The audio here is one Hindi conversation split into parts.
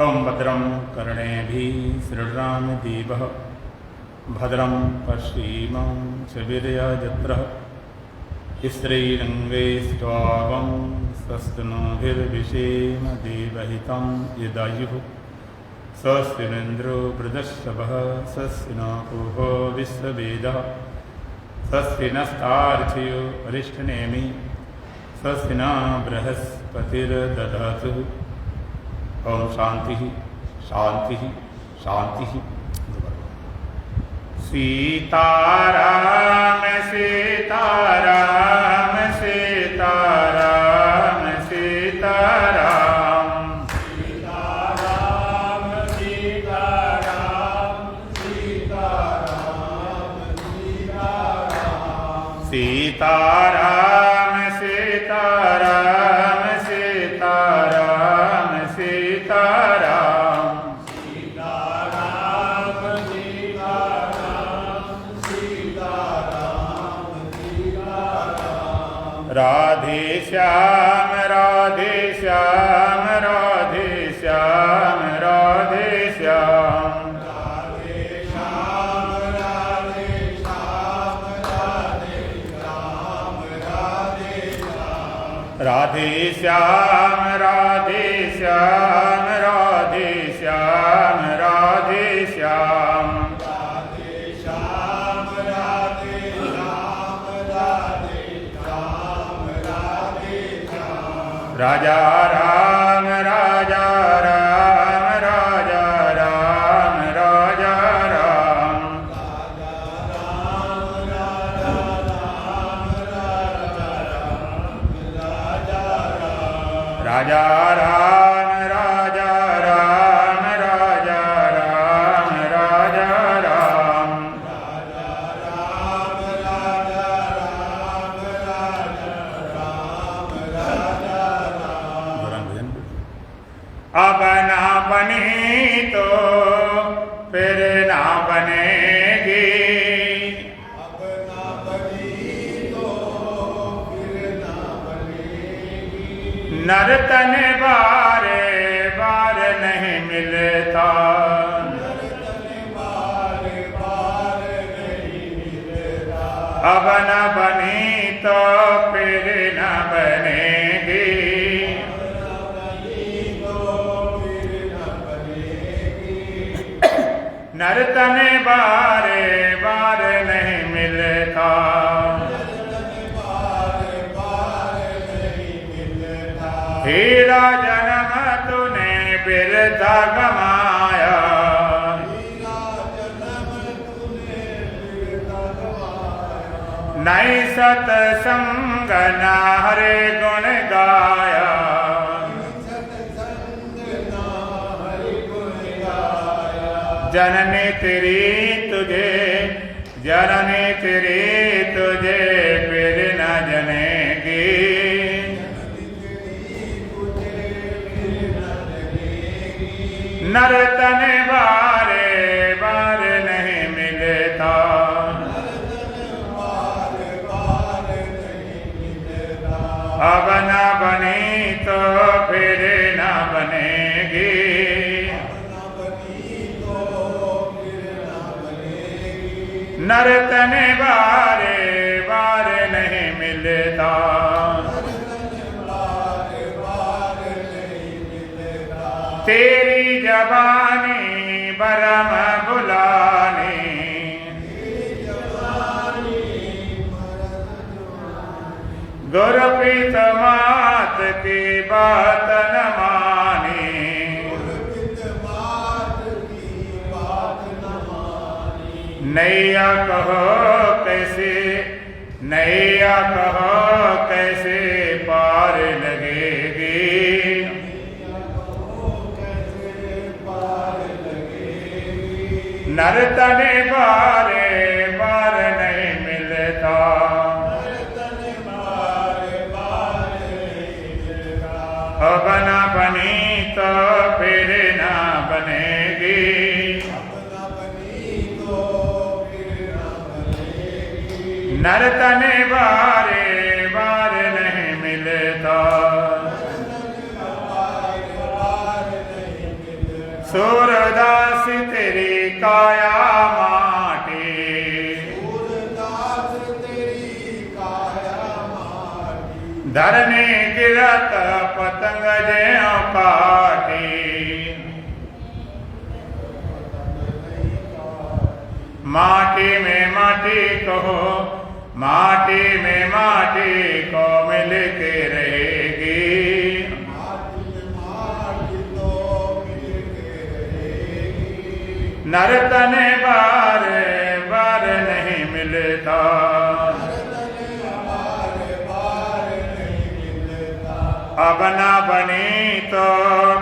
ओं भद्रं कर्णेभिः शृणुयामदेवः भद्रं पश्येमाक्षभिर्यजत्रः स्त्रीरङ्गैस्त्वां स्वस्तिनोभिर्विषेम देवहितं यदायुः स्वस्ति न इन्द्रो वृद्धश्रवः स्वस्ति न पूर्वो विश्ववेदः स्वस्ति नस्तार्क्ष्यो अरिष्टनेमि स्वस्ति न बृहस्पतिर्दधातु। ओम शांति शांति शांति। सीताराम सीताराम सीताराम सीताराम सीताराम सीताराम सीताराम सीताराम सीताराम सीताराम सीताराम सीताराम सीताराम सीताराम सीताराम। राधे श्याम राधे श्याम राधे श्याम राधे श्याम राधे श्याम राधे श्याम राधे श्याम राधे श्याम राधे श्याम राधे श्याम राधे श्याम राधे श्याम राधे श्याम राधे श्याम राधे श्याम राधे श्याम। राजा राम राजा राम राजा राम राजा राम राजा राम राजा राम राजा राम राजा राम राजा राम राजा राम राजा राम राजा राम राजा राम राजा राम राजा राम। अब ना बनी तो फिर ना बनेगी, अब ना बनी तो फिर ना बनेगी। नर्तन बारे बार नहीं मिलता, नर्तन बारे बार नहीं मिलता। अब न बनी तो फिर न बनेगी, नर्तन बारे बार नहीं मिलता। हीरा जन्म तूने बिरथा गमाया, नई सतसंग न हरे गुण गाया। जननी तेरी तुझे, जननी तेरी तुझे फिर न जनेगी, नर्तन बारे बार नहीं मिलता। अब न बनी तो फिर न बनेगी, नर्तन बारे बार नहीं मिलता। तेरी जवानी बरम बुलानी, गुरप्रीत मात की बात न मानी, नैया कहो कैसे, नैया कहो कैसे पार लगेगी, नर्तन बारे बार नहीं मिलता। अब न बनी तो फिर न बनेगी, नर्तन बारे बार नहीं मिलता। काया माटी, सूरदास तेरी काया माटी, धरनी गिरत पतंग ज्यों काटी, माटी में माटी कहो, माटी में माटी को मिल के रहेगी, माटी में माटी तो मिल के रहेगी, नर तन बार बार नहीं मिलता, बार बार नहीं मिलता, अब ना बनी तो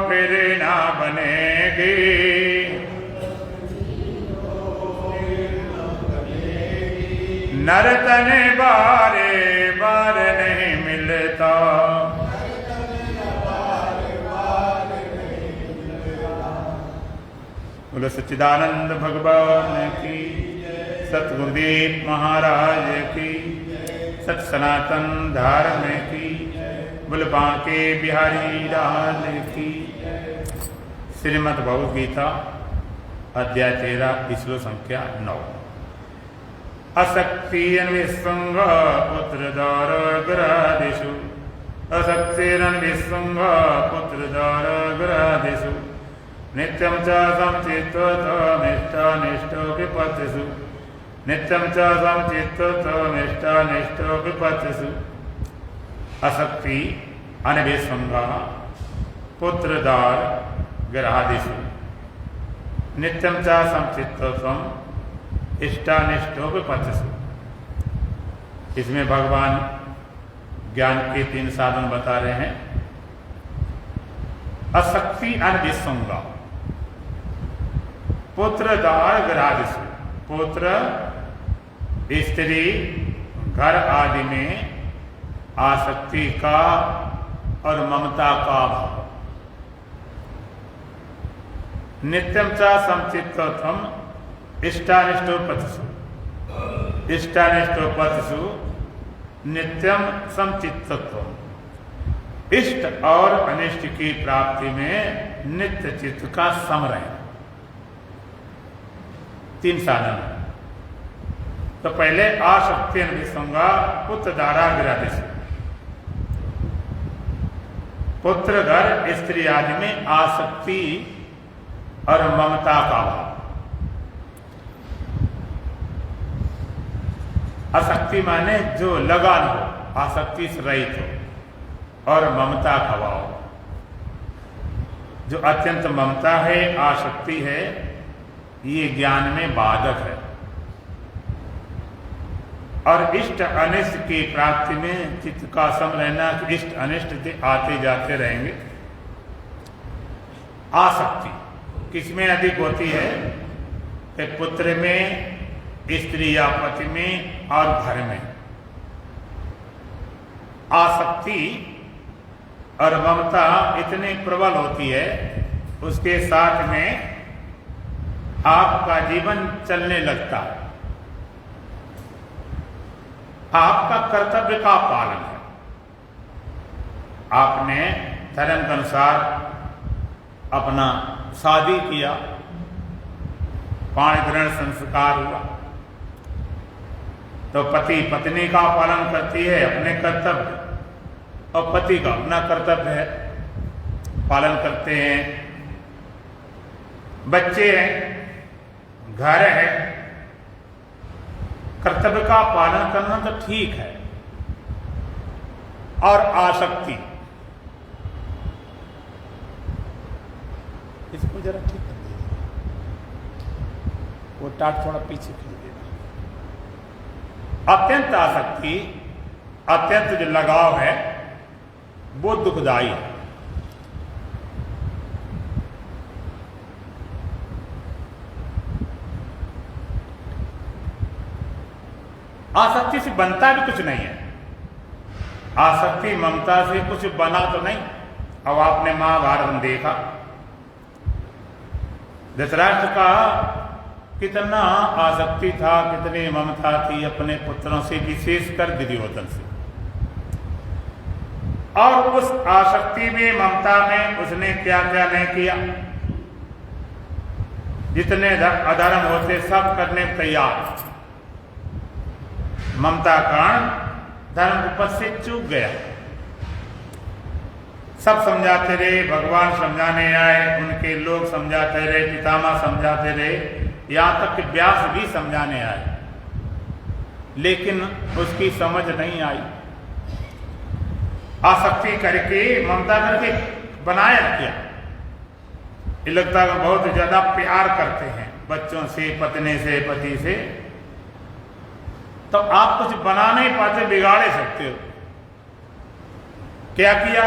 फिर ना बनेगी, नर तन बारे बार नहीं मिलता, बोलो सच्चिदानंद भगवान की, सतगुरुदेव महाराज की, सत सनातन धर्म की, बोल बांके बिहारी लाल की। श्रीमद् भगवद गीता अध्याय 13 श्लोक संख्या 9। अशक्तिरन्विस्संग पुत्रदारग्रादिषु, अशक्तिरन्विस्संग पुत्रदारग्रादिषु, नित्यं च समचित्तमिष्टानिष्टो विपत्तिषु, नित्यं च समचित्तमिष्टानिष्टो विपत्तिषु। अशक्ति अनभिसंगा पुत्रदारग्रादिषु, नित्यं च समचित्तम इष्टानिष्टो विपत्तिषु। इसमें भगवान ज्ञान के 3 साधन बता रहे हैं। अशक्ति अनभिसंगा पुत्रदारग्रादिषु, पुत्र स्त्री घर आदि में आसक्ति का और ममता का भाव। नित्यम च समचित्तम इष्टानिष्टोपतिषु, इष्टानिष्टोपतिषु नित्यम समचित्तत्वम, इष्ट और अनिष्ट की प्राप्ति में नित्य चित्त का सम रहना। 3 साधन। तो पहले आसक्ति अनभिसंगा पुत्रदारग्रादिषु, पुत्र घर स्त्री आदि में आसक्ति और ममता का भाव। आसक्ति माने जो लगान हो, आसक्ति से रहित हो, और ममता का भाव। जो अत्यंत ममता है, आसक्ति है, ये ज्ञान में बाधक है, और इष्ट अनिष्ट की प्राप्ति में चित्त का सम रहना, इष्ट अनिष्ट आते जाते रहेंगे। आसक्ति किसमें अधिक होती है? पुत्र में, स्त्री या पति में और घर में। आसक्ति और ममता इतनी प्रबल होती है, उसके साथ में आपका जीवन चलने लगता है। आपका कर्तव्य का पालन है। आपने धर्म के अनुसार अपना शादी किया, पाणी ग्रहण संस्कार हुआ, तो पति पत्नी का पालन करती है, अपने कर्तव्य, और पति का अपना कर्तव्य है, पालन करते हैं। बच्चे हैं, घर है, कर्तव्य का पालन करना तो ठीक है। और आसक्ति, इसको जरा ठीक कर दीजिए, वो टाट थोड़ा पीछे खींच देना। अत्यंत आसक्ति, अत्यंत जो लगाव है, वो दुखदायी है। आसक्ति से बनता भी कुछ नहीं है। आसक्ति ममता से कुछ बना तो नहीं। अब आपने महाभारत में देखा, धृतराष्ट्र का कितना आसक्ति था, कितनी ममता थी अपने पुत्रों से, विशेषकर दुर्योधन से। और उस आसक्ति में, ममता में उसने क्या क्या नहीं किया। जितने अधर्म होते सब करने को तैयार। ममता कारण धर्म पद से चूक गया। सब समझाते रहे, भगवान समझाने आए, उनके लोग समझाते रहे, पितामह समझाते रहे, यहां तक कि व्यास भी समझाने आए, लेकिन उसकी समझ नहीं आई। आसक्ति करके, ममता करके बनाया क्या? ये लगता है बहुत ज्यादा प्यार करते हैं बच्चों से, पत्नी से, पति से, तो आप कुछ बना नहीं पाते, बिगाड़े सकते हो। क्या किया?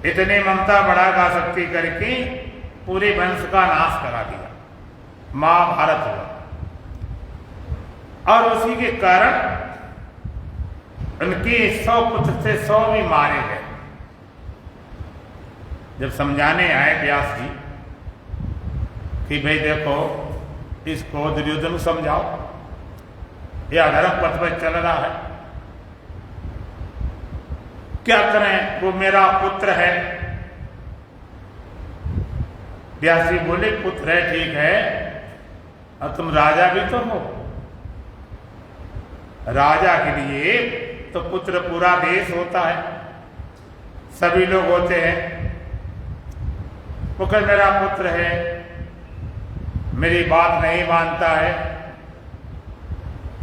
इतनी ममता बढ़ा आसक्ति करके पूरे वंश का नाश करा दिया, महाभारत हुआ। और उसी के कारण उनके 100 पुत्र से 100 भी मारे गए। जब समझाने आए व्यास जी कि भाई देखो, इसको दुर्योधन को समझाओ, यह अधर्म पथ पर चल रहा है, क्या करें? वो मेरा पुत्र है। व्यास जी बोले, पुत्र है ठीक है, और तुम राजा भी तो हो। राजा के लिए तो पुत्र पूरा देश होता है, सभी लोग होते हैं। वो कल मेरा पुत्र है, मेरी बात नहीं मानता है।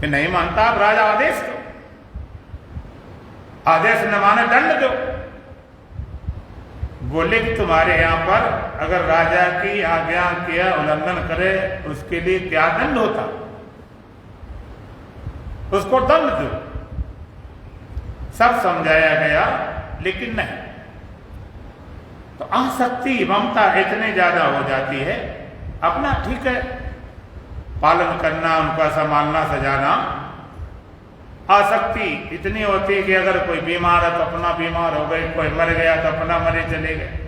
कि नहीं मानता, आप राजा आदेश दो, आदेश न माने दंड दो। बोले कि तुम्हारे यहां पर अगर राजा की आज्ञा का उल्लंघन करे उसके लिए क्या दंड होता, उसको दंड दो। सब समझाया गया, लेकिन नहीं। तो आसक्ति, ममता इतनी ज्यादा हो जाती है, अपना ठीक है पालन करना, उनका संभालना, सजाना। आसक्ति इतनी होती है कि अगर कोई बीमार है तो अपना बीमार हो गए, कोई मर गया तो अपना मरे चले गए।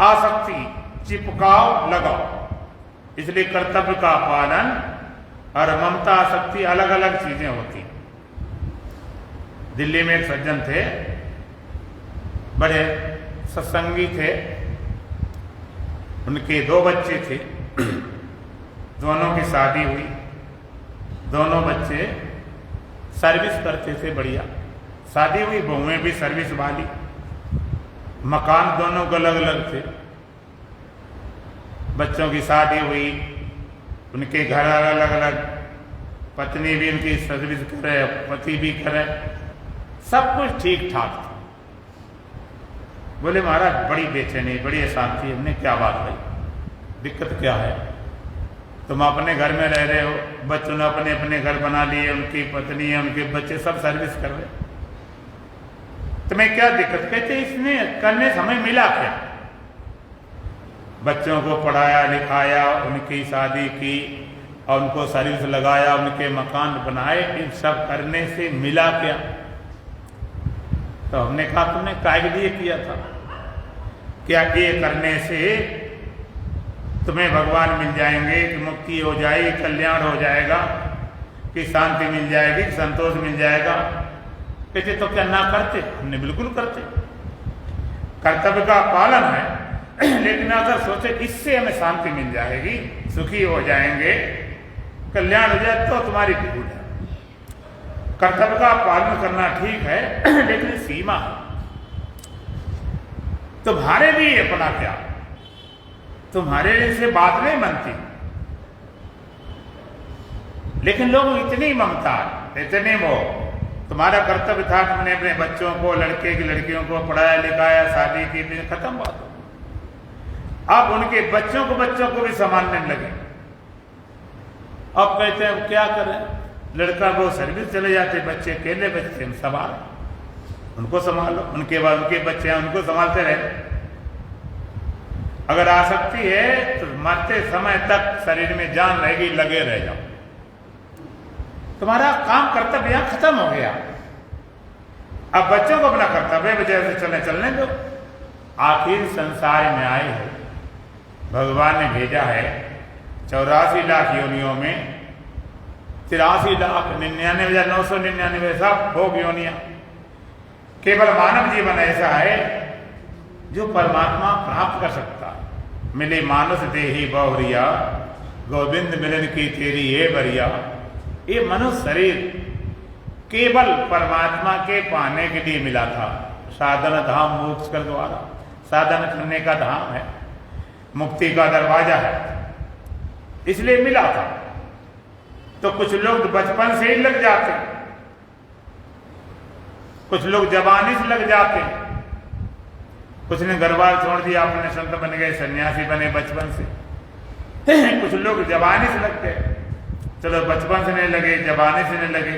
आसक्ति, चिपकाव, लगाओ। इसलिए कर्तव्य का पालन और ममता, आसक्ति अलग अलग चीजें होती। दिल्ली में एक सज्जन थे, बड़े सत्संगी थे, उनके 2 बच्चे थे, दोनों की शादी हुई, दोनों बच्चे सर्विस करते थे, बढ़िया शादी हुई, बहुएं भी सर्विस वाली, मकान दोनों को अलग अलग थे। बच्चों की शादी हुई, उनके घर अलग अलग, पत्नी भी उनकी सर्विस करे, पति भी करे, सब कुछ ठीक ठाक था। बोले महाराज बड़ी बेचैनी, बड़ी अशांति। हमने क्या बात भाई, दिक्कत क्या है? तुम अपने घर में रह रहे हो, बच्चों ने अपने अपने घर बना लिए, उनकी पत्नी है, उनके बच्चे सब सर्विस कर रहे, तुम्हें क्या दिक्कत? कहते इसने करने समय मिला क्या? बच्चों को पढ़ाया लिखाया, उनकी शादी की और उनको सर्विस लगाया, उनके मकान बनाए, इन सब करने से मिला क्या? तो हमने कहा तुमने काय लिए किया था? क्या ये करने से तुम्हें भगवान मिल जाएंगे, कि मुक्ति हो जाएगी, कल्याण हो जाएगा, कि शांति मिल जाएगी, संतोष मिल जाएगा? कहते तो क्या ना करते? हमने बिल्कुल करते, कर्तव्य का पालन है, लेकिन अगर सोचे इससे हमें शांति मिल जाएगी, सुखी हो जाएंगे, कल्याण हो जाए, तो तुम्हारी भूल है। कर्तव्य का पालन करना ठीक है, लेकिन सीमा है। तुम्हारे लिए अपना क्या, तुम्हारे लिए से बात नहीं बनती, लेकिन लोग इतनी ममता, इतने मोह। तुम्हारा कर्तव्य था, तुमने अपने बच्चों को, लड़के की लड़कियों को पढ़ाया लिखाया, शादी की, खत्म बात। अब उनके बच्चों को भी संभालने लगे। अब कहते हैं क्या करें, लड़का वो सर्विस चले जाते, बच्चे अकेले बच्चे, हम संभाल, उनको संभालो, उनके बाद उनके बच्चे हैं, उनको संभालते रहे। अगर आसक्ति है तो मरते समय तक शरीर में जान रहेगी, लगे रह जाओ, तुम्हारा काम कर्तव्य यहां खत्म हो गया। अब बच्चों को अपना कर्तव्य वजह से चलने दो। आखिर संसार में आए हो, भगवान ने भेजा है 84 लाख योनियों में, 83,99,999 सब भोग योनियां। केवल मानव जीवन ऐसा है जो परमात्मा प्राप्त कर सकता है। मिले मानस देही बहुरिया, गोविंद मिलन की तेरी ये बरिया। ये मनुष्य शरीर केवल परमात्मा के पाने के लिए मिला था। साधन धाम मोक्ष कर द्वारा, साधन करने का धाम है, मुक्ति का दरवाजा है, इसलिए मिला था। तो कुछ लोग बचपन से ही लग जाते, कुछ लोग जवानी से लग जाते, कुछ ने घर बार छोड़ दिया, अपने संत बन गए, सन्यासी बने बचपन से। कुछ लोग जवानी से लग गए, चलो बचपन से नहीं लगे, जवानी से नहीं लगे,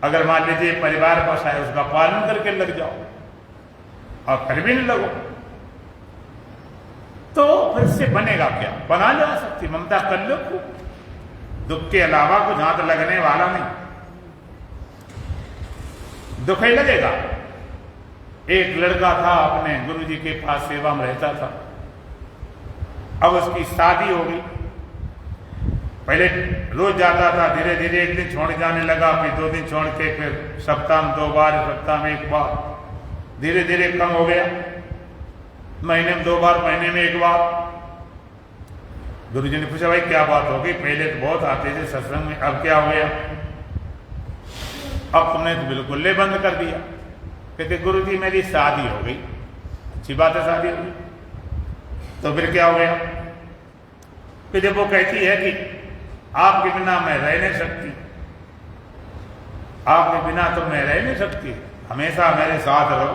अगर मान लीजिए परिवार पास आए उसका पालन करके लग जाओ और फिर भी नहीं लगो तो फिर से बनेगा क्या? बना जा सकती ममता कर लो खूब, दुख के अलावा कुछ हाथ लगने वाला नहीं, दुख ही लगेगा। एक लड़का था अपने गुरुजी के पास सेवा में रहता था, अब उसकी शादी हो गई। पहले रोज जाता था, धीरे धीरे एक दिन छोड़ जाने लगा, फिर 2 दिन छोड़ के, फिर सप्ताह में 2 बार, सप्ताह में 1 बार, धीरे धीरे कम हो गया, महीने में 2 बार, महीने में 1 बार। गुरुजी ने पूछा भाई क्या बात हो गई, पहले तो बहुत आते थे सत्संग में, अब क्या हो गया? अब तुमने तो बिल्कुल बंद कर दिया। कहते गुरुजी मेरी शादी हो गई। अच्छी बात है, शादी हो गई तो फिर क्या हो गया? फिर जब वो कहती है कि आपके बिना मैं रह नहीं सकती, आपके बिना तो मैं रह नहीं सकती, हमेशा मेरे साथ रहो,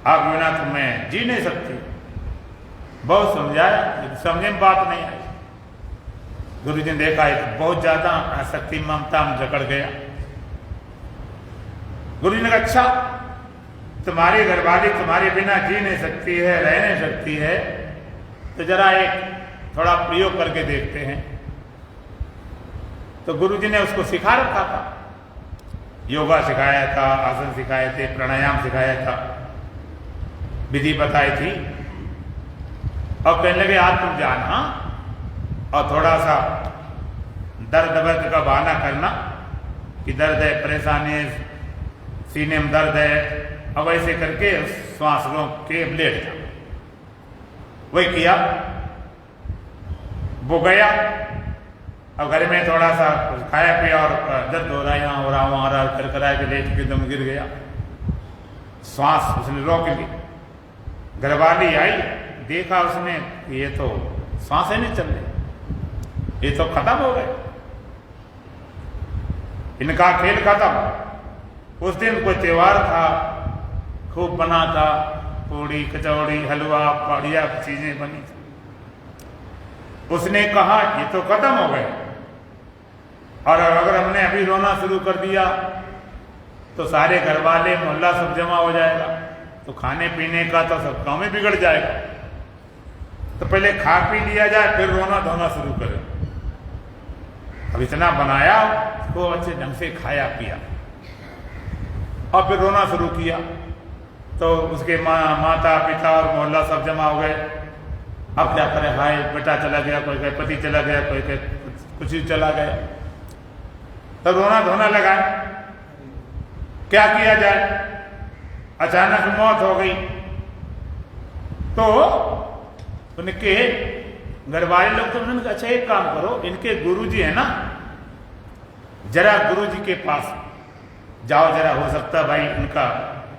आपके बिना तो मैं जी नहीं सकती। बहुत समझाया, समझे में बात नहीं आई। गुरुजी ने देखा है बहुत ज्यादा आसक्ति ममता में जकड़ गया। गुरुजी ने कहा अच्छा तुम्हारी घरवाली तुम्हारे बिना जी नहीं सकती है, रह नहीं सकती है, तो जरा एक थोड़ा प्रयोग करके देखते हैं। तो गुरुजी ने उसको सिखा रखा था, योगा सिखाया था, आसन सिखाए थे, प्राणायाम सिखाया था, विधि बताई थी। और कहने लगे आज तुम जाना और थोड़ा सा दर्द का बहाना करना कि दर्द है, परेशानी है, सीने में दर्द है, अब ऐसे करके श्वास रोक के लेट जाओ। वही किया, वो गया, अब घर में थोड़ा सा खाया पिया और दर्द हो रहा है, यहाँ हो रहा, वहां हो रहा, करकरा के लेट के दम गिर गया, श्वास उसने रोक ली। घरवाली आई, देखा उसने ये तो सांसें नहीं चल रही, ये तो खत्म हो गए, इनका खेल खत्म। उस दिन कोई त्योहार था, खूब बना था, पूड़ी कचौड़ी हलवा बढ़िया चीजें बनी थी। उसने कहा ये तो खत्म हो गए, और अगर हमने अभी रोना शुरू कर दिया तो सारे घर वाले मोहल्ला सब जमा हो जाएगा, तो खाने पीने का तो सब काम ही बिगड़ जाएगा। तो पहले खा पी लिया जाए फिर रोना धोना शुरू करें। अब इतना बनाया उसको अच्छे ढंग से खाया पिया और फिर रोना शुरू किया, तो उसके माता पिता और मोहल्ला सब जमा हो गए। अब क्या करे, हाय बेटा चला गया, कोई कहे पति चला गया, कोई कहे कुछ ही चला गया, तो रोना धोना लगा। क्या किया जाए, अचानक मौत हो गई। तो उनके घर वाले लोग तो उन्होंने कहा अच्छा एक काम करो, इनके गुरुजी है ना, जरा गुरुजी के पास जाओ, जरा हो सकता भाई इनका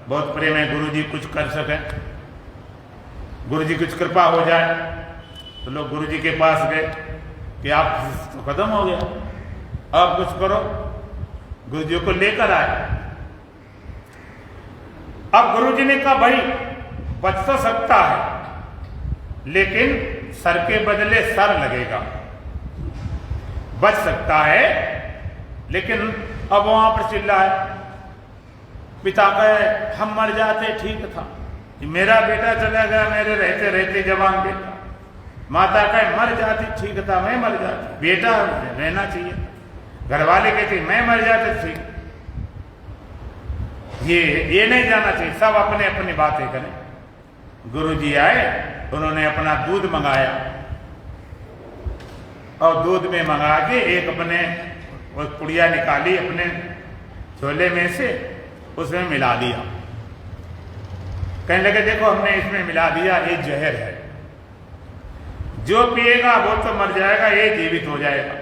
बहुत प्रेम है, गुरुजी कुछ कर सके, गुरुजी कुछ कृपा हो जाए। तो लोग गुरुजी के पास गए कि आप तो खत्म हो गया, अब कुछ करो। गुरुजी को लेकर आए। अब गुरुजी ने कहा भाई बच तो सकता है, लेकिन सर के बदले सर लगेगा, बच सकता है। लेकिन अब वहां पर चिल्लाए, पिता कहे हम मर जाते ठीक था, मेरा बेटा चला गया मेरे रहते रहते जवान बेटा। माता कहे मर जाती ठीक था, मैं मर जाती, बेटा रहना चाहिए। घरवाले कहते मैं मर जाते ठीक। ये नहीं जाना चाहिए, सब अपने अपनी बातें करें। गुरुजी आए, उन्होंने अपना दूध मंगाया और दूध में मंगा के एक अपने वो पुड़िया निकाली अपने झोले में से, उसमें मिला दिया। कहने लगे देखो हमने इसमें मिला दिया, ये जहर है, जो पिएगा वो तो मर जाएगा, ये जीवित हो जाएगा।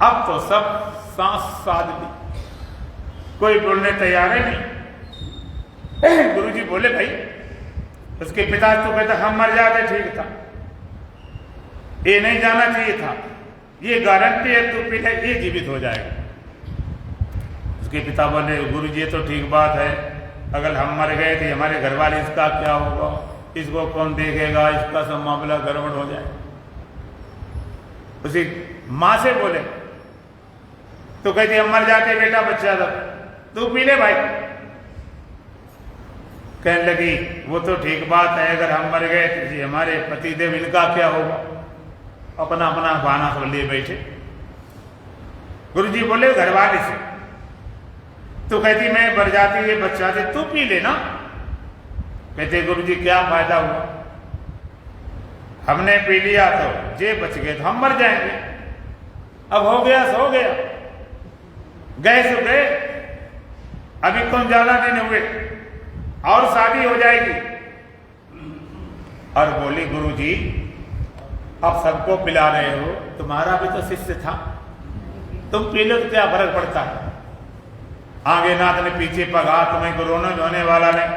अब तो सब सांस साध ली, कोई बोलने तैयार है नहीं। गुरुजी बोले भाई उसके पिता तो कहते हम मर जाते ठीक था, ये नहीं जाना चाहिए था, ये गारंटी है तू पीले ये जीवित हो जाएगा। उसके पिता बोले गुरुजी ये तो ठीक बात है, अगर हम मर गए तो हमारे घर वाले इसका क्या होगा, इसको कौन देखेगा, इसका सब मामला गड़बड़ हो जाए। उसी माँ से बोले तो कहती हम मर जाते बेटा बच्चा था, तू पी ले भाई। कहने लगी वो तो ठीक बात है, अगर हम मर गए तो जी हमारे पतिदेव इनका क्या होगा। अपना अपना बहाना सब लिए बैठे। गुरुजी बोले घरवाले से, तो कहती मैं मर जाती ये बच्चा थे, तू पी लेना। कहते गुरुजी क्या फायदा हुआ, हमने पी लिया तो जे बच गए तो हम मर जाएंगे, अब हो गया सो गया, गए सो गए, अभी कौन ज्यादा दिन हुए और शादी हो जाएगी। और बोली गुरुजी अब सबको पिला रहे हो, तुम्हारा भी तो शिष्य था, तुम पी लो तो क्या फर्क पड़ता है। आगे नाथ ने पीछे पगा, तुम्हें कोरोना होने वाला नहीं।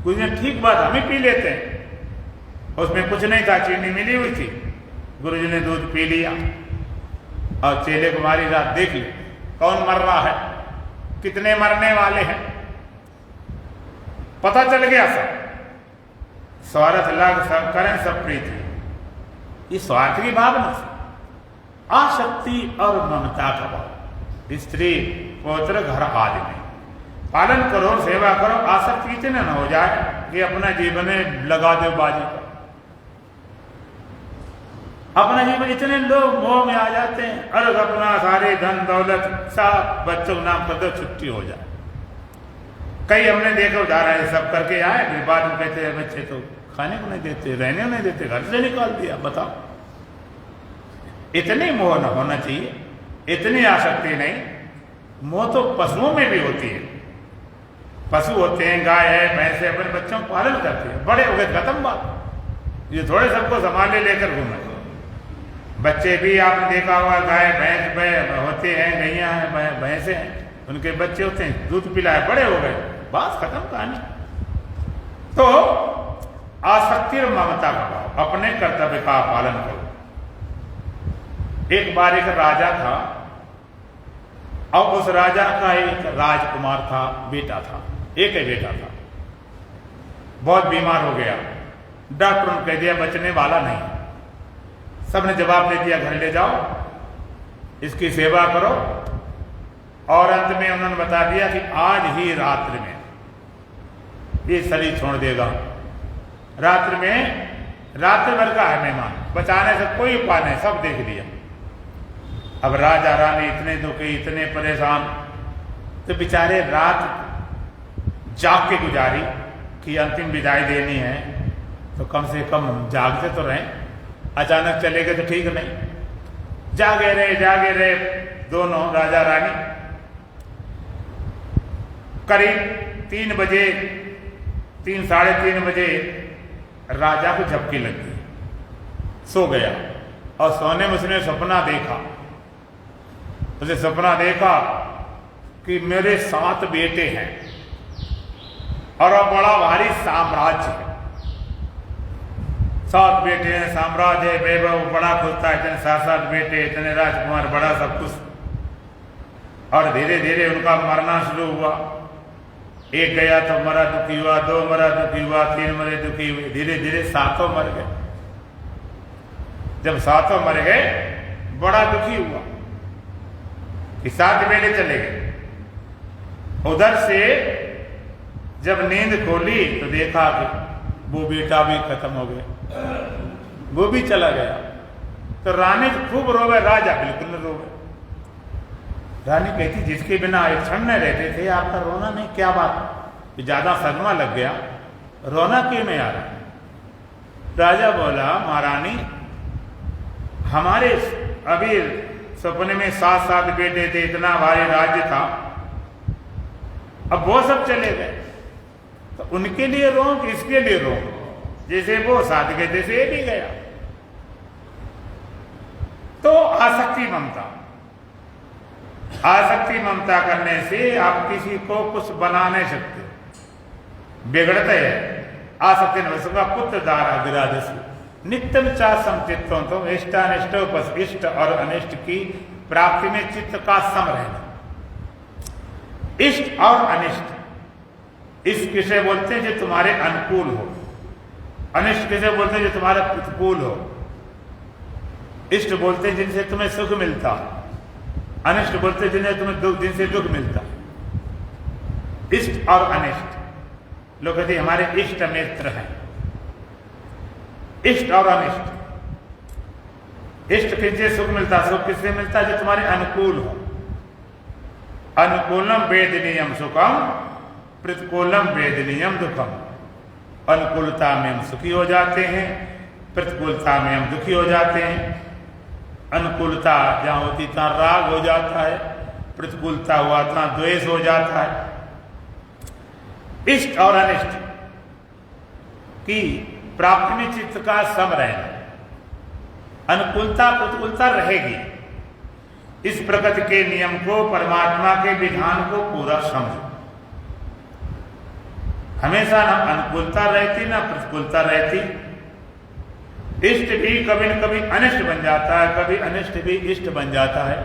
गुरु ने ठीक बात हम ही पी लेते हैं, उसमें कुछ नहीं था, चीनी मिली हुई थी। गुरुजी ने दूध पी लिया और चेले कुमारी रात देख ली कौन मर रहा है, कितने मरने वाले हैं, पता चल गया सब। स्वार्थ लाग सब करें सब प्रीति, ये स्वार्थ की भावना से आसक्ति और ममता का भाव, स्त्री पौत्र घर आदि में पालन करो, सेवा करो, आसक्ति इतने न हो जाए कि अपना जीवन लगा दो बाजी पर। अपना जीवन इतने लोग मोह में आ जाते हैं, और अपना सारे धन दौलत सब बच्चों का नाम कर दो, छुट्टी हो जाए। कई हमने देखा उदाहरण सब करके आए, फिर बाद में कहते हैं बच्चे तो खाने को नहीं देते, रहने को नहीं देते, घर से निकाल दिया। बताओ इतनी मोह न होना चाहिए, इतनी आसक्ति नहीं। मोह तो पशुओं में भी होती है, पशु होते हैं, गाय है भैंस है, अपने बच्चों को पालन करते हैं, बड़े हो गए खत्म बात। ये थोड़े सबको संभाले लेकर घूमे। बच्चे भी आपने देखा हुआ गाय भैंस होते हैं, गैया हैं, भैंसे हैं, उनके बच्चे होते हैं, दूध पिलाए बड़े हो गए, बात खत्म कहानी। तो आसक्ति और ममता का भाव, अपने कर्तव्य का पालन करो। एक बार एक राजा था और उस राजा का एक राजकुमार था, बेटा था, एक ही बेटा था, बहुत बीमार हो गया। डॉक्टर ने कह दिया बचने वाला नहीं। सबने जवाब दे दिया घर ले जाओ, इसकी सेवा करो। और अंत में उन्होंने बता दिया कि आज ही रात्रि में ये शरीर छोड़ देगा। रात्रि में, रात्रि भर का है मेहमान, बचाने से कोई उपाय नहीं, सब देख लिया। अब राजा रानी इतने दुखी, इतने परेशान, तो बेचारे रात जाग के गुजारी कि अंतिम विदाई देनी है तो कम से कम जागते तो रहें, अचानक चले गए तो ठीक नहीं। जागे रहे दोनों राजा रानी। करीब 3 बजे, 3 साढ़े 3 बजे राजा को झपकी लग गई, सो गया। और सोने में उसने सपना देखा, उसे सपना देखा कि मेरे 7 बेटे हैं और बड़ा भारी साम्राज्य है। 7 बेटे हैं, साम्राज्य है, वैभव बड़ा खुश था, इतने 7 बेटे, इतने राजकुमार, बड़ा सब कुछ। और धीरे धीरे उनका मरना शुरू हुआ। एक गया तो मरा दुखी हुआ, 2 मरा दुखी हुआ, 3 मरे दुखी हुए, धीरे धीरे 7 मर गए। जब 7 मर गए बड़ा दुखी हुआ कि 7 बेटे चले गए। उधर से जब नींद खोली तो देखा कि वो बेटा भी खत्म हो गया, वो भी चला गया। तो रानी खूब रोवे, राजा बिल्कुल न रोवे। रानी कहती जिसके बिना एक क्षण न रहते थे, आपका रोना नहीं, क्या बात, ज्यादा सदमा लग गया, रोना क्यों नहीं आ रहा। राजा बोला महारानी हमारे अभी सपने में 7 बेटे थे, इतना भारी राज्य था, अब वो सब चले गए, तो उनके लिए रो कि इसके लिए रो। जैसे वो साथ गए जैसे ये भी गया। तो आसक्ति ममता, आसक्ति ममता करने से आप किसी को कुछ बना नहीं सकते, बिगड़ते है। आसक्ति नवसुका पुत्र दारा विराजसी नित्यम चा समचित्तों, तो इष्टानिष्ट इष्ट और अनिष्ट की प्राप्ति में चित्त का सम रहना। इष्ट और अनिष्ट इस किसे बोलते हैं जो तुम्हारे अनुकूल हो, अनिष्ट किसे बोलते हैं जो तुम्हारे प्रतिकूल हो। इष्ट बोलते हैं जिनसे तुम्हें सुख मिलता, अनिष्ट बोलते हैं जिन्हें तुम्हें दुख, जिनसे दुख मिलता। इष्ट और अनिष्ट लोग कहते हैं हमारे इष्ट मित्र हैं। इष्ट और अनिष्ट, इष्ट किससे सुख मिलता, सुख किससे मिलता जो तुम्हारे अनुकूल हो। अनुकूलम वेदनीयम सुखम, प्रतिकूलम वेदनीयम दुखम। अनुकूलता में हम सुखी हो जाते हैं, प्रतिकूलता में हम दुखी हो जाते हैं। अनुकूलता जहां होती तहां राग हो जाता है, प्रतिकूलता हुआ तहां द्वेष हो जाता है। इष्ट और अनिष्ट की प्राप्ति में चित्त का सम रहना, अनुकूलता प्रतिकूलता रहेगी। इस प्रकृति के नियम को, परमात्मा के विधान को पूरा समझो। हमेशा ना अनुकूलता रहती ना प्रतिकूलता रहती। इष्ट भी कभी न कभी अनिष्ट बन जाता है, कभी अनिष्ट भी इष्ट बन जाता है।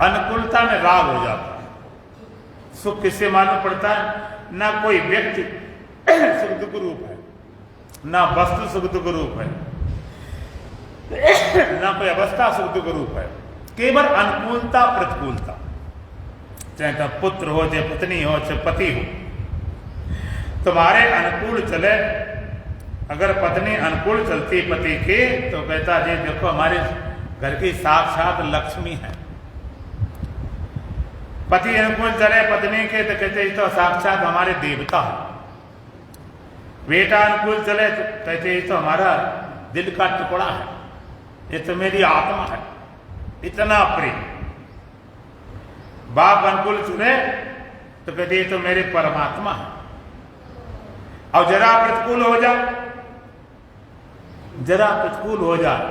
अनुकूलता में राग हो जाता है। सुख किससे मालूम पड़ता है? ना कोई व्यक्ति सुख दुख रूप है, ना वस्तु सुख दुख रूप है, ना कोई अवस्था सुख दुख रूप है, केवल अनुकूलता प्रतिकूलता। चाहे तो पुत्र हो, चाहे पत्नी हो, चाहे पति हो, तुम्हारे अनुकूल चले। अगर पत्नी अनुकूल चलती पति के, तो कहता जी देखो हमारे घर की साक्षात लक्ष्मी है। पति अनुकूल चले पत्नी के, तो कहते तो साक्षात हमारे देवता है। बेटा अनुकूल चले तो कहते तो हमारा दिल का टुकड़ा है, ये तो मेरी आत्मा है, इतना प्रिय। बाप अनुकूल चले तो कहते तो मेरे परमात्मा है। और जरा प्रतिकूल हो जाए, जरा प्रतिकूल हो जाए,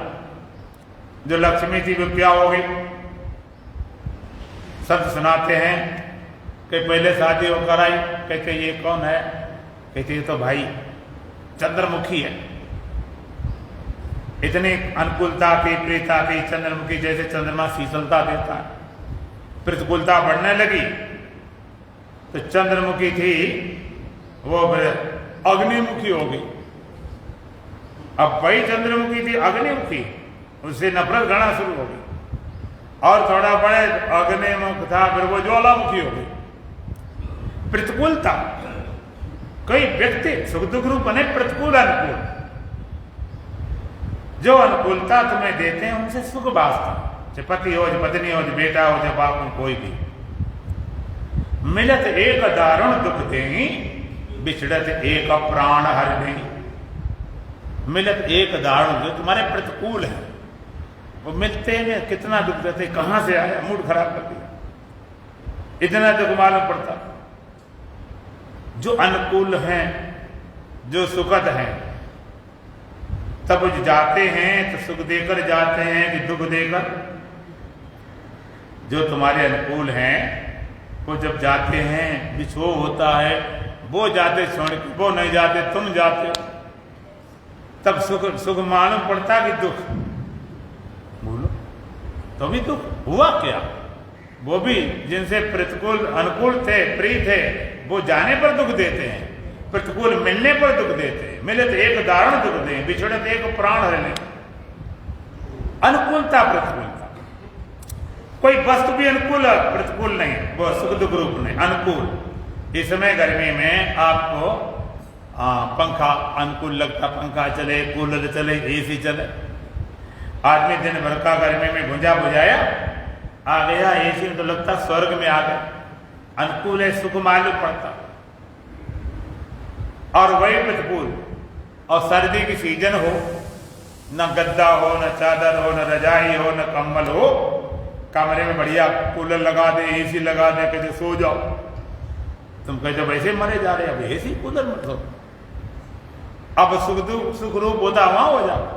जो लक्ष्मी थी वो क्या हो गई? शब्द सुनाते हैं कि पहले शादी होकर आई, कहते ये कौन है? कहते ये तो भाई चंद्रमुखी है। इतनी अनुकूलता की, प्रियता की, चंद्रमुखी जैसे चंद्रमा शीतलता देता है। प्रतिकूलता बढ़ने लगी तो चंद्रमुखी थी वो अग्निमुखी हो गई। अब वही चंद्रमुखी थी अग्निमुखी, उससे नफरत गणना शुरू हो गई। और थोड़ा बड़े अग्निमुख था, फिर वो ज्वालामुखी हो गई। प्रतिकूलता, कोई व्यक्ति सुख दुख रूप बने, प्रतिकूल अनुकूल। जो अनुकूलता तुम्हें देते हैं उनसे सुख वास्ता, चाहे पति हो, चाहे पत्नी हो, चाहे बेटा हो, चाहे बाप हो, कोई भी। मिलत एक दारुण दुख देही, बिछड़त एक प्राण हर नहीं। मिलत एक दारुण, जो तुम्हारे प्रतिकूल है वो मिलते हैं कितना दुख देते, कहां से आया, मूड खराब कर दिया, इतना दुख मालूम पड़ता। जो अनुकूल हैं, जो सुखद हैं, तब जाते हैं तो सुख देकर जाते हैं कि दुख देकर। जो तुम्हारे अनुकूल हैं वो जब जाते हैं, बिछोह होता है, वो जाते छोड़ के, वो नहीं जाते तुम जाते हो, तब सुख मालूम पड़ता कि दुख। बोलो तो भी दुख हुआ क्या? वो भी जिनसे प्रतिकूल अनुकूल थे, प्रिय थे, वो जाने पर दुख देते हैं, प्रतिकूल मिलने पर दुख देते हैं। मिले तो एक दारुण दुख दें, बिछड़े तो एक प्राण हर लें। अनुकूलता प्रतिकूलता, कोई वस्तु भी अनुकूल प्रतिकूल नहीं, वो सुख दुख रूप नहीं, अनुकूल। इस समय गर्मी में आपको पंखा अनुकूल लगता, पंखा चले, कूलर चले, एसी चले। आदमी दिन भर का गर्मी में भुंजा बुझाया, आ गया एसी में तो लगता स्वर्ग में आ गया। अनुकूल है, सुख मालूम पड़ता। और वही प्रतिकूल, और सर्दी की सीजन हो, न गद्दा हो, न चादर हो, न रजाई हो, न कंबल हो, कमरे में बढ़िया कूलर लगा दे, एसी लगा दे, कहते सो जाओ। तुम कहते वैसे मरे जा रहे, अब एसी कूलर मत हो। अब सुख रूप होता वहां हो जाता,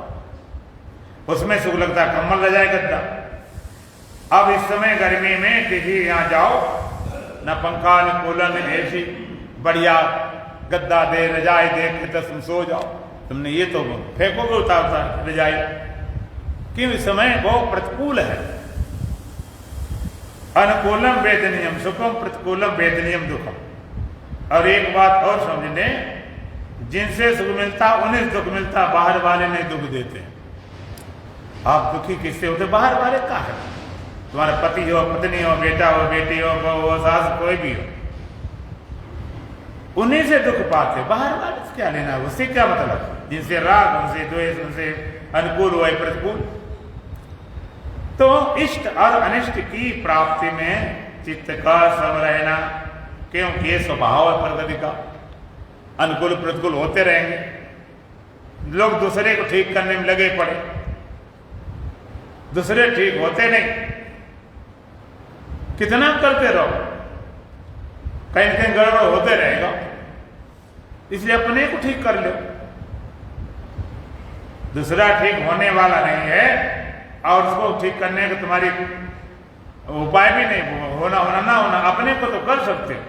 उसमें सुख लगता कम्बल रजाई गद्दा। अब इस समय गर्मी में किसी यहाँ जाओ, न पंखा न कूलर न एसी, बढ़िया गद्दा दे रजाई दे के तो तुम सो जाओ। तुमने ये तो फेंकोगे उतारता रजाई, क्यों? इस समय बहुत प्रतिकूल है। अनुकूलम वेदनीयम सुखम, प्रतिकूलम वेदनीयम दुखम। और एक बात और समझने, जिनसे सुख मिलता उन्हें दुख मिलता, बाहर वाले नहीं दुख देते। आप दुखी किससे होते? बाहर वाले का है। तुम्हारा पति हो, पत्नी हो, बेटा हो, बेटी हो, बहू हो, सास, कोई भी हो, उन्हीं से दुख पाते, बाहर वाले से क्या लेना? उससे क्या मतलब? जिनसे राग, उनसे द्वेष, उनसे अनुकूल हुआ प्रतिकूल। तो इष्ट और अनिष्ट की प्राप्ति में चित्त का सम रहना, क्योंकि ये स्वभाव है प्रकृति का, अनुकूल प्रतिकूल होते रहेंगे। लोग दूसरे को ठीक करने में लगे पड़े, दूसरे ठीक होते नहीं। कितना करते रहो, कहीं कहीं गड़बड़ होते रहेगा, इसलिए अपने को ठीक कर लो। दूसरा ठीक होने वाला नहीं है और उसको ठीक करने का तुम्हारी उपाय भी नहीं, होना होना ना होना, अपने को तो कर सकते हो।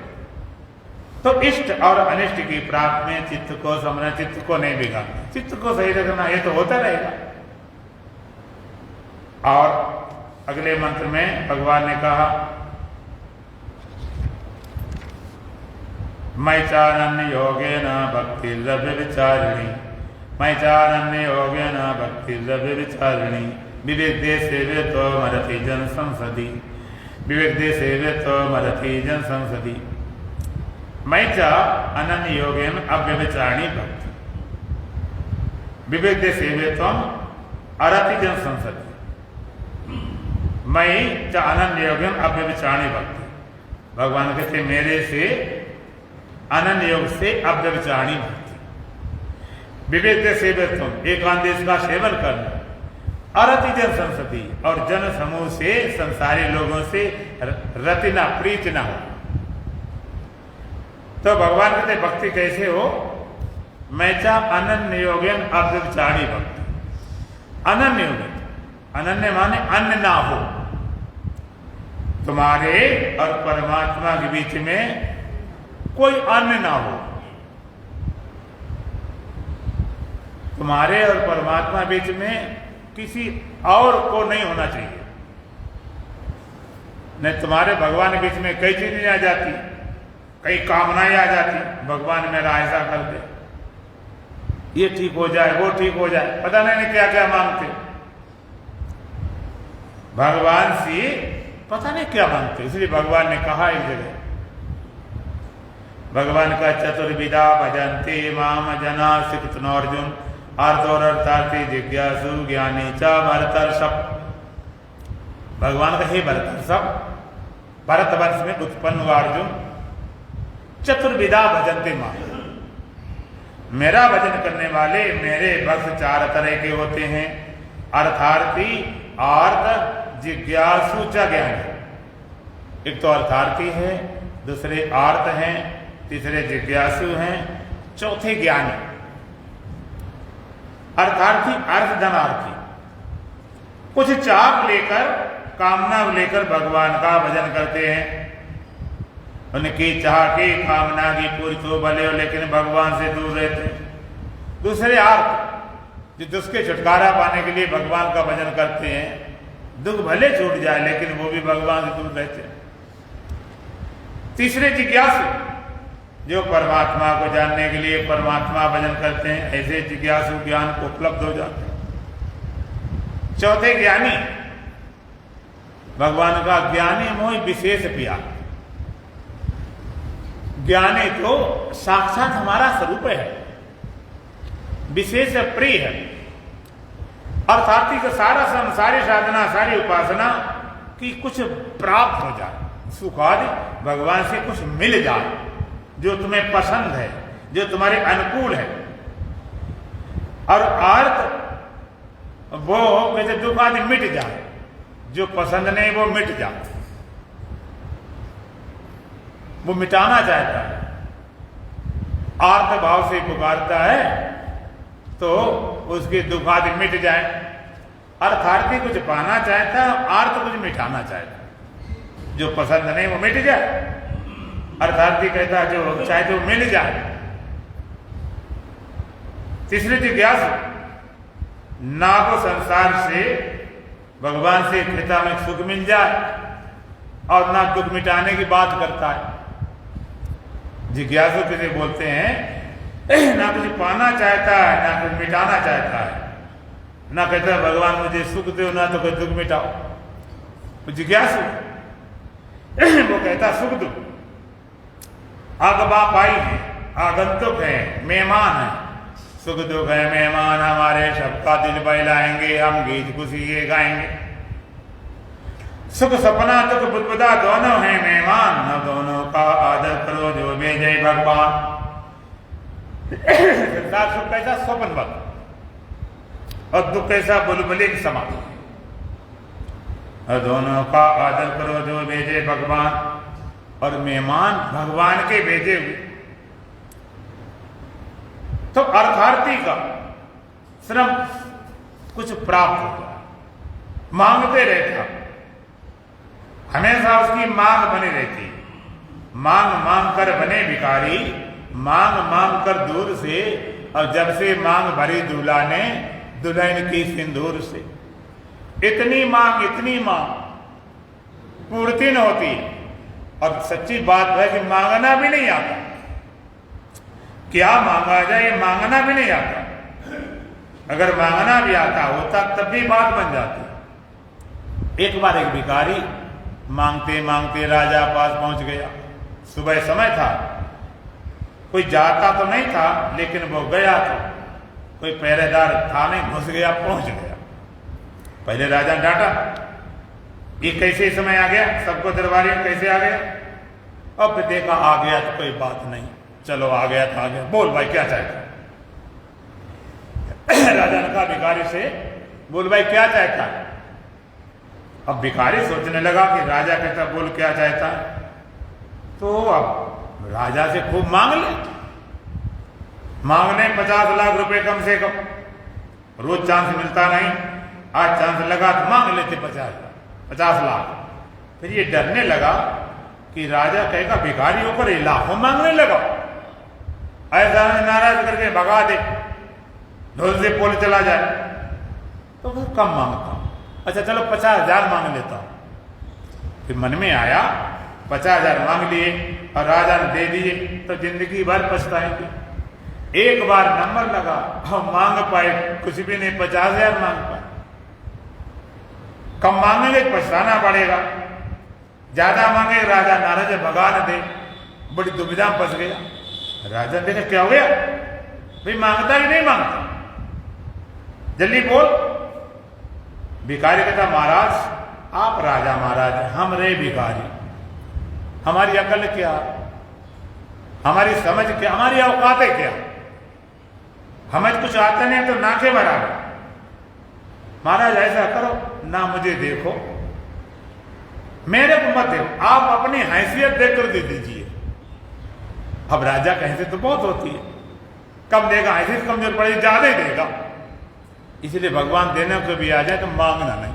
तो इष्ट और अनिष्ट की प्राप्ति में चित्त को समझना, चित्त को नहीं बिगाड़ना, चित्त को सही रखना, ये तो होता रहेगा। और अगले मंत्र में भगवान ने कहा, मैं चानन्य योगेन भक्ति द्रव्य विचारिणी, मैं चानन्य योगेन भक्ति द्रव्य विचारिणी, विवेक दे सेवे तो मरती जन संसदी, विवेक दे सेवे तो मरती जन संसदी। मैं चा अनन्य योगेन अव्यभिचारिणी भक्ति, विवेक दे सेवे तो अरति जन संसदी। मैं चा अनन्य योगेन अव्यभिचारिणी भक्ति, भगवान कहते मेरे से अनन्य योग से अव्यभिचारिणी भक्ति, विवेक दे सेवे तुम एकांत देश का सेवन करना, अरति जन संसदी और जन समूह से, संसारी लोगों से रति ना, प्रीत ना हो। तो भगवान कहते भक्ति कैसे हो? मैं चा अनन्य योगेन अव्यभिचारिणी भक्ति। अनन्य योगेन, अनन्य माने अन्य ना हो, तुम्हारे और परमात्मा के बीच में कोई अन्य ना हो, तुम्हारे और परमात्मा बीच में किसी और को नहीं होना चाहिए। नहीं तुम्हारे भगवान के बीच में कई चीजें आ जाती, कई कामनाएं आ जाती, भगवान मेरा ऐसा कर दे, ये ठीक हो जाए, वो ठीक हो जाए, पता नहीं क्या क्या मांगते भगवान से, पता नहीं क्या मांगते। इसलिए भगवान ने कहा एक जगह, भगवान का चतुर्विधा भजन्ते माम जना सिकतन अर्जुन, अर्थ और अर्थार्थी जिज्ञासु ज्ञानी चा भरतर्षभ। भगवान का हे भरतर्षभ, भरत वंश में उत्पन्न हुआ अर्जुन, चतुर्विधा भजन्ते माम, मेरा भजन करने वाले मेरे भक्त चार तरह के होते हैं, अर्थार्थी, आर्त, जिज्ञासु च ज्ञानी। एक तो अर्थार्थी है, दूसरे आर्त हैं, तीसरे जिज्ञासु हैं, चौथे ज्ञानी। अर्थार्थी अर्थ धनार्थी, कुछ चाप लेकर, कामना लेकर भगवान का भजन करते हैं, उनकी चाह की कामना की पूर्ति हो भले हो लेकिन भगवान से दूर रहते। दूसरे आर्त, जो दुख के छुटकारा पाने के लिए भगवान का भजन करते हैं, दुख भले छूट जाए लेकिन वो भी भगवान से दूर रहते हैं। तीसरे जिज्ञासु, जो परमात्मा को जानने के लिए परमात्मा भजन करते हैं, ऐसे जिज्ञासु ज्ञान को उपलब्ध हो जाते हैं। चौथे ज्ञानी, भगवान का ज्ञानी मोह विशेष प्यार। ज्ञानी तो साक्षात हमारा स्वरूप है, विशेष प्रिय है। अर्थार्थी का सारा सारी साधना, सारी उपासना की कुछ प्राप्त हो जाए, सुख आदि भगवान से कुछ मिल जाए, जो तुम्हें पसंद है, जो तुम्हारे अनुकूल है। और अर्थ वो हो कि दुख आदि मिट जाए, जो पसंद नहीं वो मिट जाए, वो मिटाना चाहता है, आर्त भाव से पुकारता है तो उसके दुख आदि मिट जाए। अर्थार्थी कुछ पाना चाहता है, आर्थ कुछ मिटाना चाहता है। जो पसंद नहीं वो मिट जाए, अर्थार्थी कहता है जो चाहे वो मिल जाए। तीसरी जिज्ञासु, ना को संसार से भगवान से कृपा में सुख मिल जाए और ना दुख मिटाने की बात करता है। जिज्ञासु किसे बोलते हैं, ना कुछ पाना चाहता है ना कुछ मिटाना चाहता है, ना कहता है भगवान मुझे सुख दो ना तो कोई दुख मिटाओ। तो जिज्ञासु वो कहता सुख दो, आगबा पाई है, आगंतुक है, मेहमान है, सुख दुख है मेहमान हमारे, सबका दिल बहलाएंगे, हम गीत खुशी ये गाएंगे। सुख सपना दुख बुदबुदा दोनों हैं मेहमान, न दोनों का आदर करो जो भेजे भगवान। सुख कैसा स्वप्न वक्त और दुख कैसा बुलबुली के समान, और दोनों का आदर करो जो भेजे भगवान। और मेहमान भगवान के भेजे हुए। तो अर्थार्थी का श्रम कुछ प्राप्त होगा, मांगते रहता, हमेशा उसकी मांग बनी रहती। मांग मांग कर बने भिखारी, मांग मांग कर दूर से, और जब से मांग भरी दूल्हा ने दुल्हन की सिंदूर से। इतनी मांग पूर्ति न होती। और सच्ची बात है कि मांगना भी नहीं आता। क्या मांगा जाए, मांगना भी नहीं आता। अगर मांगना भी आता होता तब भी बात बन जाती। एक बार एक भिखारी मांगते मांगते राजा पास पहुंच गया। सुबह समय था, कोई जाता तो नहीं था, लेकिन वो गया तो कोई पहरेदार था नहीं, घुस गया, पहुंच गया। पहले राजा ने डांटा, ये कैसे समय आ गया, सबको दरबारी कैसे आ गया। अब फिर देखा आ गया तो कोई बात नहीं, चलो आ गया था, आ गया, बोल भाई क्या चाहता। राजा ने कहा भिखारी से, बोल भाई क्या चाहता है। अब भिखारी सोचने लगा कि राजा कहता बोल क्या चाहता है, तो अब राजा से खूब मांग ले। मांगने 50 लाख रुपए कम से कम, रोज चांस मिलता नहीं, आज चांस लगा तो मांग लेते 50 लाख। फिर ये डरने लगा कि राजा कहेगा भिखारी ऊपर लाखों मांगने लगा, ऐसा नाराज करके भगा दे, ढोल से पोल चला जाए। तो फिर कम मांगता हूं, अच्छा चलो 50,000 मांग लेता हूं। फिर मन में आया 50,000 मांग लिए और राजा ने दे दिए तो जिंदगी भर पछताएंगे। एक बार नंबर लगा, हम मांग पाए कुछ भी नहीं, 50,000 मांग पाए। कम मांगेंगे पछताना पड़ेगा, ज्यादा मांगे राजा नाराज भगा न दे, बड़ी दुविधा में फंस गया। राजा देखा क्या हो गया, भाई मांगता कि नहीं मांगता, जल्दी बोल। भिखारी कहता महाराज आप राजा महाराज, हम रे भिखारी, हमारी अकल क्या, हमारी समझ क्या, हमारी औकातें क्या, हमें कुछ आता नहीं तो नाके बराबर। महाराज ऐसा करो ना मुझे देखो, मेरे को मत देखो, आप अपनी हैसियत देखकर दे दीजिए। अब राजा की हैसियत तो बहुत होती है, कम देगा, हैसियत कमजोर पड़ेगी ज्यादा ही देगा। इसलिए भगवान देने को भी आ जाए तो मांगना नहीं,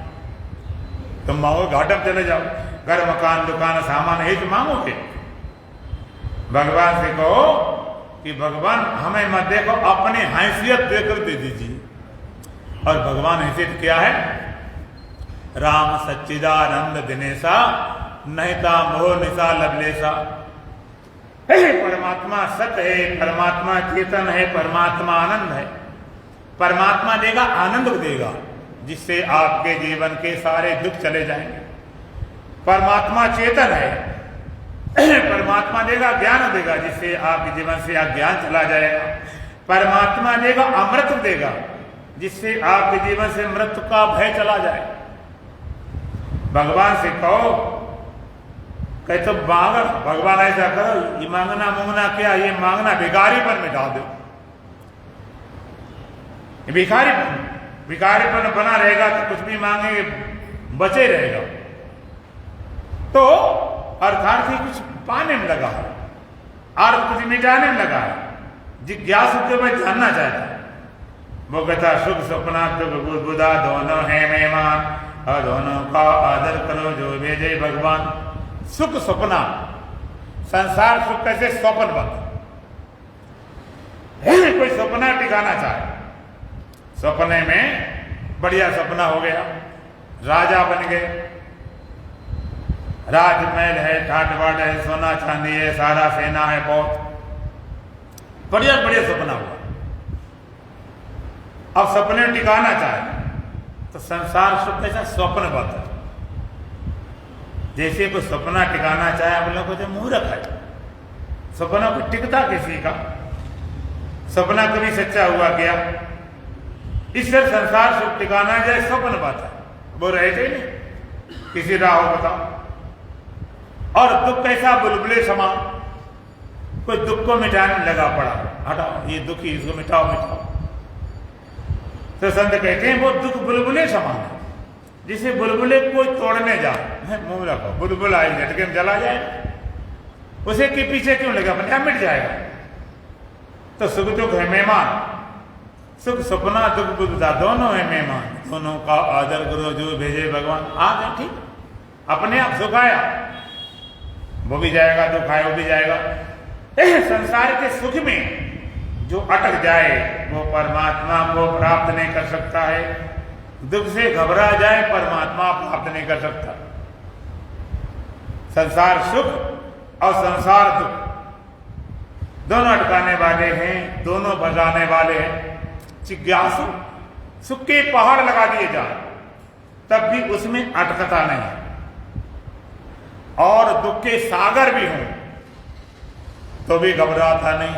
तुम मांगो घाटा में चले जाओ, घर मकान दुकान सामान है तो मांगोगे। भगवान से कहो कि भगवान हमें मत देखो, अपनी हैसियत देकर दे दीजिए। और भगवान हैसियत क्या है, राम सच्चिदानंद दिनेशा, नहिता मोह निशा लवलेशा। परमात्मा सत्य है, परमात्मा चेतन है, परमात्मा आनंद है। परमात्मा देगा आनंद देगा, जिससे आपके जीवन के सारे दुख चले जाएंगे। परमात्मा चेतन है, परमात्मा देगा ज्ञान देगा, जिससे आपके जीवन से अज्ञान चला जाएगा। परमात्मा देगा अमृत देगा, जिससे आपके जीवन से मृत्यु का भय चला जाए। भगवान से कहो, कहे तो मांग, भगवान ऐसा करो, ये मांगना मांगना क्या, ये मांगना भिखारीपन में डाल दो। भिखारीपन बना रहेगा तो कुछ भी मांगे बचे रहेगा। तो अर्थार्थी कुछ पाने में लगा है और कुछ मिटाने में लगा है, जिज्ञासु के मैं जानना चाहता है। वो कहता सुख सपना दुख बुधा दोनों है मेहमान, और दोनों का आदर करो जो भेजे भगवान। सुख सपना, संसार सुख कैसे स्वप्न बंद। कोई सपना टिकाना चाहे, सपने में बढ़िया सपना हो गया, राजा बन गए, राजमहल है, ठाट बाट है, सोना चांदी है, सारा सेना है, बहुत बढ़िया बढ़िया सपना हुआ। अब सपने टिकाना चाहे तो संसार सुख कैसा स्वप्न बंद। जैसे कोई सपना टिकाना चाहे, आप लोग को मूर्ख है, सपना को टिकता किसी का, सपना कभी सच्चा हुआ क्या? इससे संसार सुख टिकाना जाए स्वप्न बात है, वो रहते नहीं किसी राह हो बताओ। और दुख कैसा बुलबुले समान, कोई दुख को मिटाने लगा पड़ा, हटाओ ये दुखी, इसको मिटाओ मिटाओ। तो संत कहते हैं वो दुख बुलबुले समान है, जिसे बुलबुले कोई तोड़ने जाए, मुंह रखो, बुलबुल आई झटके में चला जाए, उसे के पीछे क्यों लगा, अपने आप मिट जाएगा। तो सुख दुख है मेहमान, सुख सपना दुख बुधा दोनों है मेहमान, दोनों का आदर करो जो भेजे भगवान। आ गए ठीक, अपने आप सुख आया वो भी जाएगा, दुख आया वो भी जाएगा। संसार के सुख में जो अटक जाए वो परमात्मा को प्राप्त नहीं कर सकता है, दुख से घबरा जाए परमात्मा प्राप्त नहीं कर सकता। संसार सुख और संसार दुख दोनों अटकाने वाले हैं, दोनों भगाने वाले हैं। जिज्ञासु सुख के पहाड़ लगा दिए जाए तब भी उसमें अटकता नहीं, और दुख के सागर भी हों तो भी घबराता नहीं।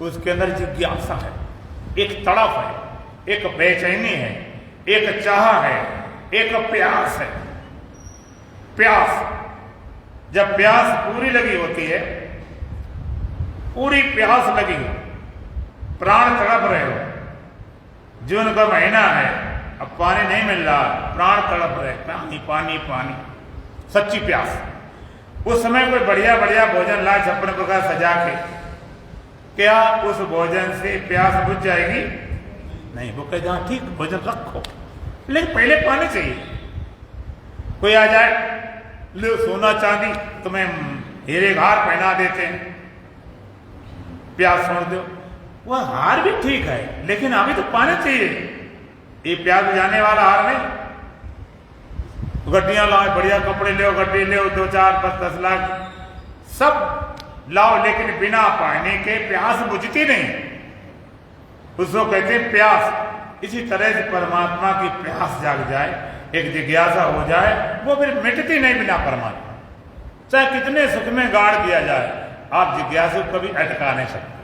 उसके अंदर जिज्ञासा है, एक तड़प है, एक बेचैनी है, एक चाह है, एक प्यास है। प्यास, जब प्यास पूरी लगी होती है, पूरी प्यास लगी हो, प्राण तड़प रहे हो, जून का महीना है, अब पानी नहीं मिल रहा, प्राण तड़प रहे, पानी पानी पानी, सच्ची प्यास। उस समय कोई बढ़िया बढ़िया भोजन ला छप्पन प्रकार सजा के, क्या उस भोजन से प्यास बुझ जाएगी? नहीं, वो कहते हाँ ठीक भोजन रखो, लेकिन पहले पानी चाहिए। कोई आ जाए, लो सोना चांदी तुम्हें हीरे हार पहना देते हैं, प्यास छोड़ दो। वह हार भी ठीक है, लेकिन अभी तो पानी चाहिए, ये प्यास बुझाने वाला हार नहीं। गड्डियां लाओ, बढ़िया कपड़े ले, गड्डी ले, 2 4 5 10 लाख सब लाओ, लेकिन बिना पानी के प्यास बुझती नहीं, उसको कहते हैं प्यास। इसी तरह से परमात्मा की प्यास जाग जाए, एक जिज्ञासा हो जाए, वो फिर मिटती नहीं बिना परमात्मा। चाहे कितने सुख में गाड़ दिया जाए, आप जिज्ञासु कभी अटका नहीं सकते।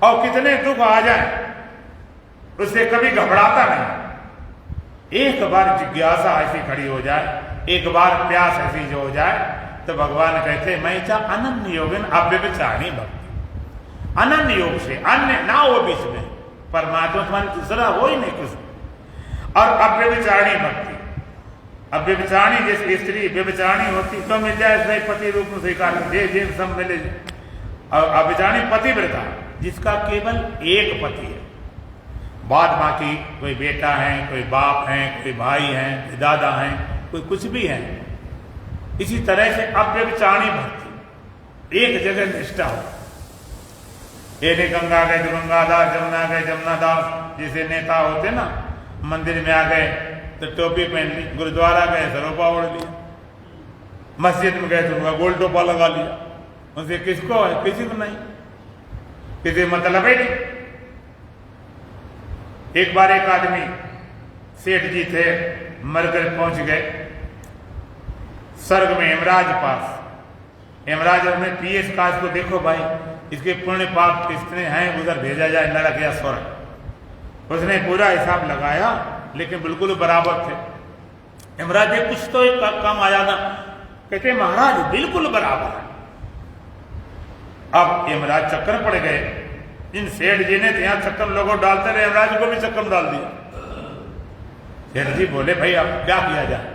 और कितने दुख आ जाए, उससे कभी घबराता नहीं। एक बार जिज्ञासा ऐसी खड़ी हो जाए, एक बार प्यास ऐसी जो हो जाए, तो भगवान कहते मैं चाह अनन्य योगिन अव्यभिचारिणी भक्ति। अनन्य योग से, अन्य ना हो बीच में, परमात्मा तुम्हारी दूसरा हो ही नहीं कुछ। और अव्यभिचारिणी भक्ति, अव्यभिचारिणी जैसे स्त्री व्यभिचारिणी होती तो मिल जाए सही पति रूप में स्वीकार, जे सब मिले। और अव्यभिचारिणी पतिव्रता, जिसका केवल एक पति है, बाद बाकी कोई बेटा है, कोई बाप है, कोई भाई है, कोई दादा है, कोई कुछ भी है। इसी तरह से अव्यभिचारिणी भक्ति, एक जगह निष्ठा हो। ये गंगा गए तो गंगादास, जमुना गए जमुनादास, जैसे नेता होते ना, मंदिर में आ गए तो टोपी पहन ली, गुरुद्वारा गए सरोपा ओढ़ लिया, मस्जिद में गए तो उनका गोल टोपा लगा लिया। उनसे किसको है? किसी को नहीं, किसी मतलब ही नहीं। एक बार एक आदमी, सेठ जी थे, मरकर पहुंच गए स्वर्ग में यमराज पास। यमराज ने पीएस काज को देखो भाई, इसके पुण्य पाप कितने हैं, उधर भेजा जाए नरक या स्वर्ग। उसने पूरा हिसाब लगाया, लेकिन बिल्कुल बराबर थे। यमराज ने कुछ तो एक कम आ जाना, कहते महाराज बिल्कुल बराबर है। अब यमराज चक्कर पड़ गए, जिन सेठ जी ने यहाँ चक्कर लोगों डालते रहे, यमराज को भी चक्कर डाल दिया। सेठ जी बोले भाई अब क्या किया जाए,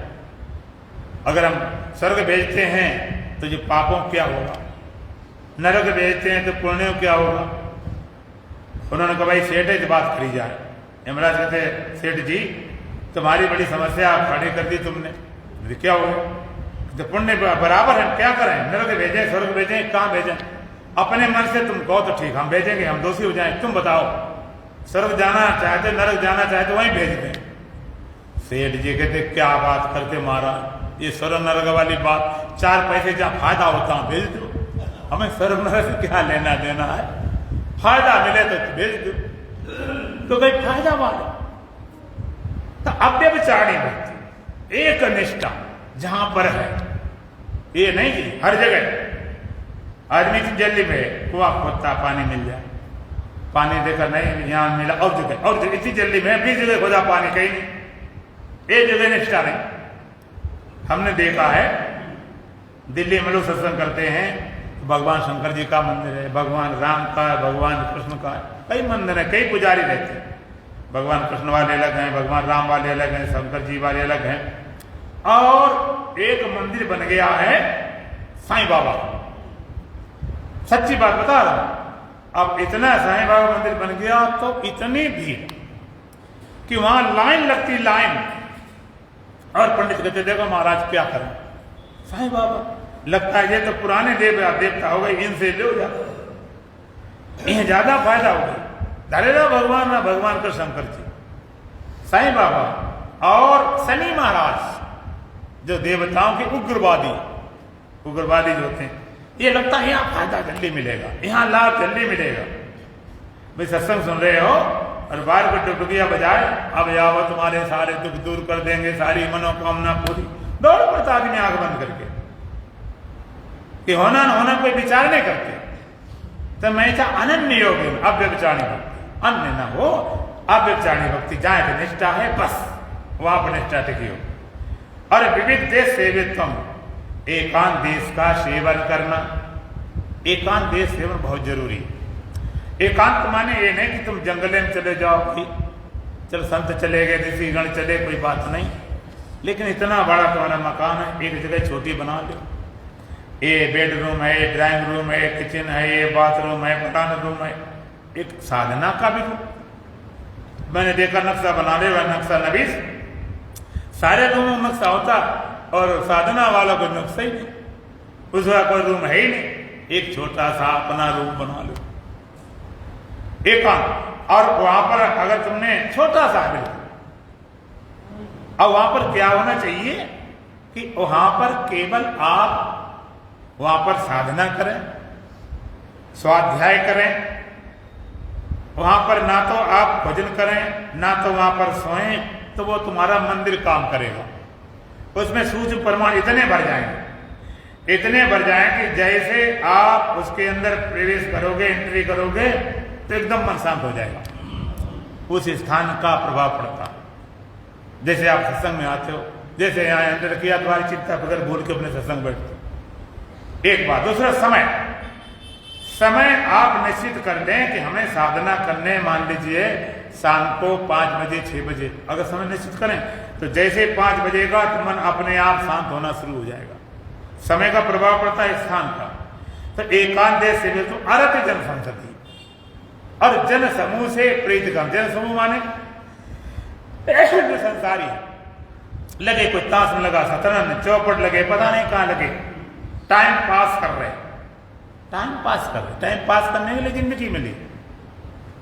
अगर हम स्वर्ग भेजते हैं तो जो पापों क्या होगा, नरक भेजते हैं तो पुण्यों क्या होगा। उन्होंने कहा भाई सेठ है बात करी जाए। यमराज कहते सेठ जी तुम्हारी बड़ी समस्या खड़ी कर दी तुमने, क्या हो गया? तो पुण्य बराबर है, क्या करें, नरक भेजें स्वर्ग भेजें, कहाँ भेजें? अपने मन से तुम कहो तो ठीक, हम भेजेंगे, हम दोषी हो जाएं, तुम बताओ स्वर्ग जाना चाहते नरक जाना चाहते वहीं भेज दें। सेठ जी कहते क्या बात करते महाराज, ये स्वर्ग नरक वाली बात, 4 पैसे जहाँ फायदा होता है भेज दो, हमें स्वर्ग नरक से क्या लेना देना है, फायदा मिले तो भेज दो। तो कहीं फायदा वाले तो अव्यभिचारिणी भक्ति एक निष्ठा जहां पर है, ये नहीं कि हर जगह आदमी की जल्दी में कुआं खोदता पानी मिल जाए, पानी देखा नहीं यहां मिला और जगह और जगह, इतनी जल्दी में 20 जगह खोदा पानी कहीं नहीं, एक जगह निष्ठा नहीं। हमने देखा है दिल्ली में लोग सत्संग करते हैं, भगवान शंकर जी का मंदिर है, भगवान राम का है, भगवान कृष्ण का है, कई मंदिर है, कई पुजारी रहते हैं, भगवान कृष्ण वाले अलग हैं, भगवान राम वाले अलग हैं, शंकर जी वाले अलग हैं, और एक मंदिर बन गया है साईं बाबा। सच्ची बात बता रहा हूं, अब इतना साईं बाबा मंदिर बन गया तो इतनी भीड़ कि वहां लाइन लगती लाइन, और पंडित कहते देखो महाराज क्या करें, साईं बाबा लगता है ये तो पुराने देवता हो गए, इनसे लो जाता, इन्हें ज्यादा फायदा हो गया। धरेला भगवान ना भगवान का शंकर जी, साईं बाबा और शनि महाराज जो देवताओं के उग्रवादी जो होते हैं, ये लगता है यहाँ फायदा जल्दी मिलेगा, यहाँ लाभ जल्दी मिलेगा। भाई सत्संग सुन रहे हो और बार को डुबकियां बजाए, अब आओ तुम्हारे सारे दुख दूर कर देंगे, सारी मनोकामना पूरी, दौड़ पड़ता आदमी आंख बंद करके कि होना न होना कोई विचार नहीं करते। तो मैं चाह अनन्य योगी अव्यभिचारिणी भक्ति, अन्य न हो अव्यभिचारिणी भक्ति, जहां की निष्ठा है बस वहां पर निष्ठा टिकी हो। और विविध देश सेवित्वम, एकांत देश का सेवन करना, एकांत देश सेवन बहुत जरूरी है। एकांत माने ये नहीं कि तुम जंगले में चले जाओ, भाई चलो संत चले गए, ऋषिगण चले, कोई बात नहीं, लेकिन इतना बड़ा तुम्हारा मकान है, एक जगह छोटी बना लो, ये बेडरूम है, ये ड्राइंग रूम है, किचन है, ये बाथरूम है, पटान रूम है, एक साधना का भी रूम। मैंने देखा नक्शा बना ले, नक्शा नबीस, सारे रूमों में नक्शा होता और साधना वालों को नक्शा ही नहीं, उसका कोई रूम है ही नहीं, एक छोटा सा अपना रूम बना लो एकांत। और वहां पर अगर तुमने छोटा सा भी, और वहां पर क्या होना चाहिए कि वहां पर केवल आप वहां पर साधना करें, स्वाध्याय करें, वहां पर ना तो आप भजन करें ना तो वहां पर सोएं, तो वो तुम्हारा मंदिर काम करेगा। उसमें सूक्ष्म परमाणु इतने भर जाएंगे, इतने भर जाएंगे कि जैसे आप उसके अंदर प्रवेश करोगे, एंट्री करोगे तो एकदम मन शांत हो जाएगा, उस स्थान का प्रभाव पड़ता है। जैसे आप सत्संग में आते हो, जैसे यहाँ अंदर किया तुम्हारी चिंता फिक्र भूल के अपने सत्संग बैठते, एक बात। दूसरा समय आप निश्चित कर लें कि हमें साधना करने, मान लीजिए शाम को 5 बजे 6 बजे, अगर समय निश्चित करें तो जैसे 5 बजेगा तो मन अपने आप शांत होना शुरू हो जाएगा, समय का प्रभाव पड़ता है स्थान का। तो एकांत देश से तो अरत जन संसदी, और जन समूह से प्रीत कम, जन समूह माने जो संसारी लगे, कोई ताश में लगा, शतरंज चौपट लगे, पता नहीं कहां लगे, टाइम पास कर रहे, टाइम पास करने के लिए जिंदगी मिली,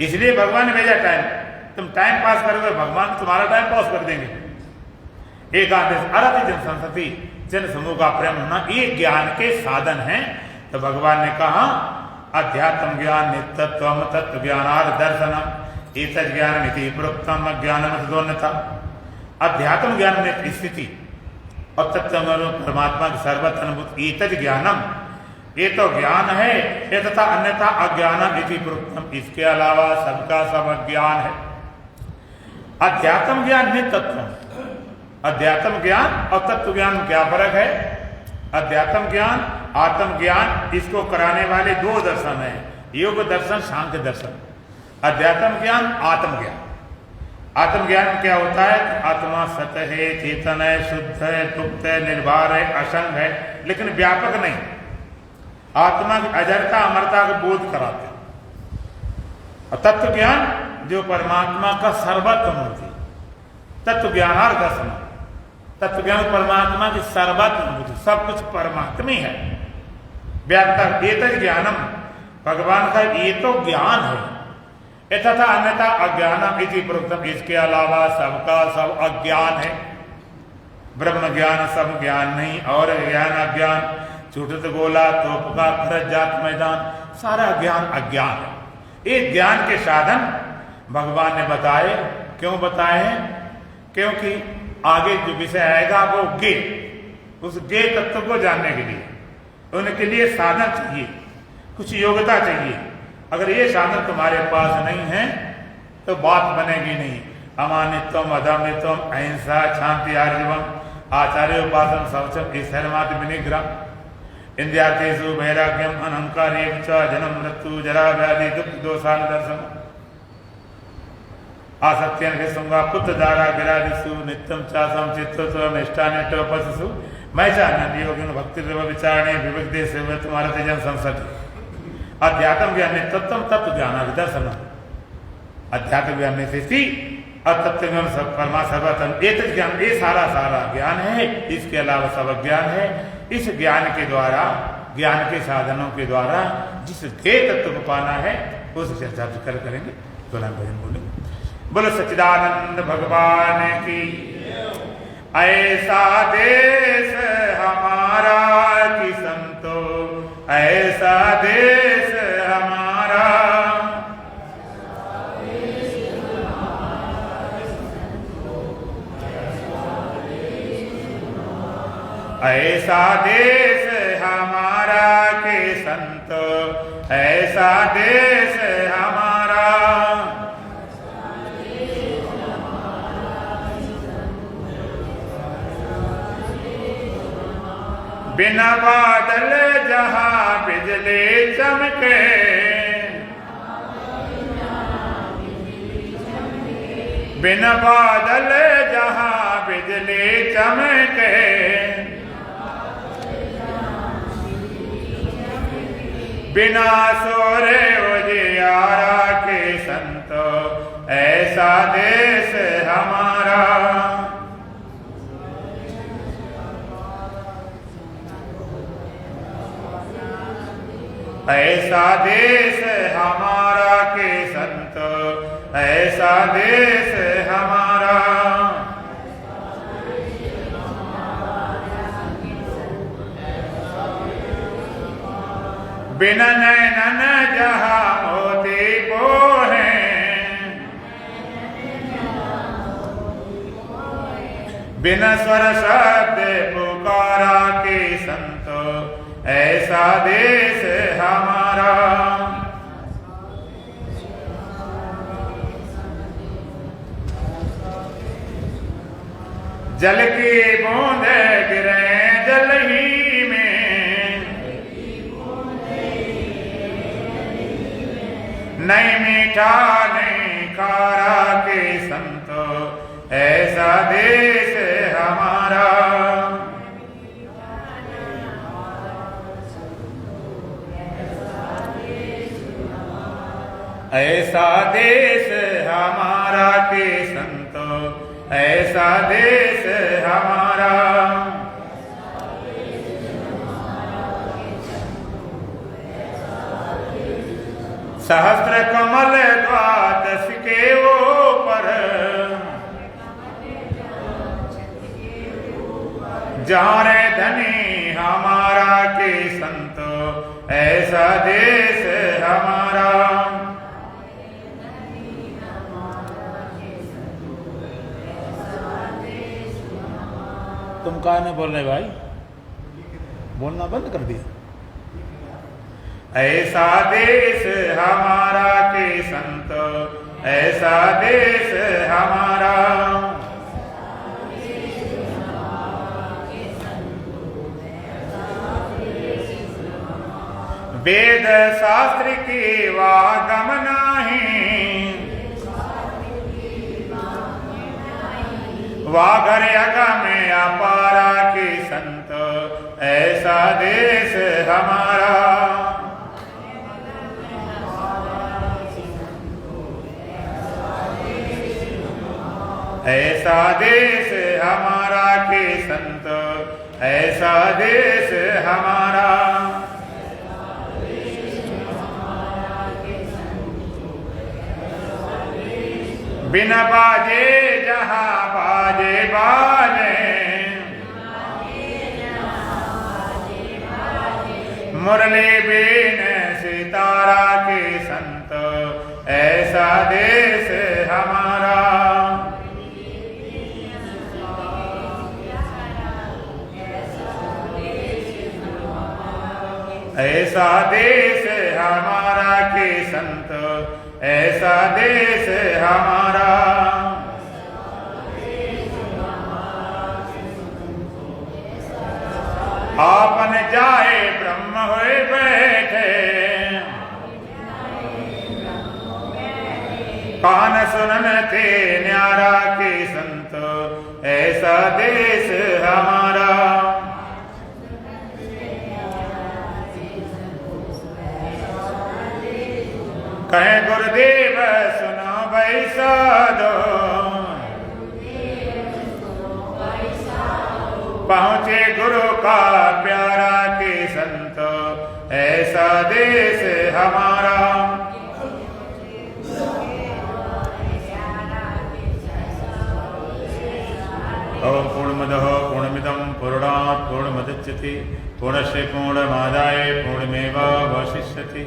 इसलिए भगवान ने भेजा टाइम, तुम टाइम पास करोगे भगवान तुम्हारा टाइम पास कर देंगे। एकांत अरत जन संसति, जन समूह का प्रेम होना, ये ज्ञान के साधन हैं। तो भगवान ने कहा अध्यात्म ज्ञान नित्यत्वम तत्व ज्ञानार्थ दर्शनम एतत् ज्ञानम इति प्रोक्तम ज्ञानम तदोन्नता। अध्यात्म ज्ञान में स्थिति और तत्व परमात्मा की सर्वत्र अनुभूति, एतत् ज्ञानम, ये तो ज्ञान है, ये तथा अन्यथा अज्ञानम इति प्रोक्तम, इसके अलावा सबका सब अज्ञान है। अध्यात्म ज्ञान नित्यत्व, अध्यात्म ज्ञान और तत्व ज्ञान में क्या फर्क है? अध्यात्म ज्ञान, आत्म ज्ञान, इसको कराने वाले 2 दर्शन है, योग दर्शन, सांख्य दर्शन। अध्यात्म ज्ञान, आत्म ज्ञान। आत्म ज्ञान क्या होता है? आत्मा सत्य है, चेतन है, शुद्ध है, गुप्त है, निर्भर है, असंग है, लेकिन व्यापक नहीं। आत्मा की अजरता अमरता को बोध कराते, और तत्व ज्ञान जो परमात्मा का सर्वत्र मूर्ति, तत्व ज्ञानार्थ दर्शन, तत्व ज्ञान परमात्मा की सर्वत्र मूर्ति, सब कुछ परमात्मा ही है। व्याप्त एतत् ज्ञानम, भगवान का ये तो ज्ञान है। तथा अन्यथा अज्ञानम इति प्रोक्तम, इसके अलावा सबका सब अज्ञान है। ब्रह्म ज्ञान सब ज्ञान नहीं, और ज्ञान अज्ञान, छूटत गोला तोप का खरज जात मैदान, सारा ज्ञान अज्ञान है। एक ज्ञान के साधन भगवान ने बताए। क्यों बताए हैं? क्योंकि आगे जो विषय आएगा वो ज्ञ, उस ज्ञ तत्व को जानने के लिए उनके लिए साधन चाहिए, कुछ योग्यता चाहिए। अगर ये साधन तुम्हारे पास नहीं है तो बात बनेगी नहीं। अमानित्वम, अदम्यत्वम, अहिंसा, शांति, आर्जवम, आचार्य उपासन, शौचम, ईश्वरमात विनिग्रह, इंद्रियार्थेषु वैराग्यम, अहंकार, जन्म मृत्यु जरा व्याधि दुख दोषान दर्शन, आसक्तियन विसंगा पुत्र दारा विरादिषु नित्यम चासम चित्तत्व निष्ठानिष्ठ पशुषु मैं चाहना योगिन भक्ति विचारणे विविधे से तुम्हारा तेजन संसद अध्यात्म ज्ञान ने तत्व तत्व ज्ञान दर्शन, अध्यात्म ज्ञान में स्थिति और तत्व ज्ञान सब परमा सर्वतम, एक ज्ञान ये सारा ज्ञान है। इसके अलावा सब ज्ञान है। इस ज्ञान के द्वारा, ज्ञान के साधनों के द्वारा जिस ध्येय तत्व को पाना है उस चर्चा करेंगे। भजन बोले, बोलो सच्चिदानंद भगवान की। ऐसा देश हमारा कि संतो, ऐसा देश हमारा, ऐसा देश हमारा के संतो, ऐसा देश हमारा, बिना बादल जहां बिजली चमके, बिना बादल जहां बिजली चमके, बिना सोरे उजियारा के संतो, ऐसा देश हमारा, ऐसा देश हमारा के संतो, ऐसा देश हमारा, बिना नैनन जहां मोती पोहे, बिना स्वर शब्द पुकारा के संतो, ऐसा देश हमारा, जल की बूंद गिरे जल ही में, नहीं मीठा नहीं खारा के संतो, ऐसा देश हमारा, ऐसा देश हमारा के संतो, ऐसा देश हमारा, सहस्त्र कमल द्वादश के ऊपर, जाने धनी हमारा के संतो, ऐसा देश हमारा, तुम कहा नहीं बोल रहे भाई, बोलना बंद कर दिया। ऐसा देश हमारा के संतो, ऐसा देश हमारा, वेद शास्त्र की वागम नहीं, वागर यगम अपारा के संतो, ऐसा देश हमारा, ऐसा देश हमारा के संत, ऐसा देश हमारा। बिना बाजे जहाँ बाजे बाजे, मुरली बीन सितारा के संत, ऐसा देश हमारा। ऐसा देश हमारा के संत, ऐसा देश हमारा। आपन जाए ब्रह्म हुए बैठे, कान सुनन थे न्यारा के संत, ऐसा देश हमारा। कहे गुरुदेव सुनो भाई साधो, पहुँचे गुरु का प्यारा के संत, ऐसा देश हमारा। ओम पूर्णमदः पूर्णमिदं पूर्णात् पूर्णमुदच्यते पूर्णस्य पूर्णमादाय पूर्णमेवावशिष्यते।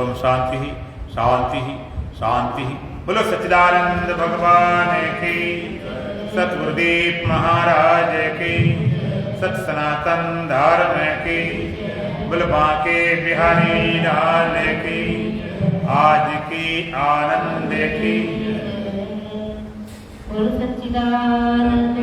ओम शांति शांति शांति। बोलो सच्चिदानंद भगवान की, सतगुरुदेव महाराज की, सत सनातन धर्म की, बोलो बांके बिहारी लाल की, आज की आनंद की। बोलो सच्चिदानंद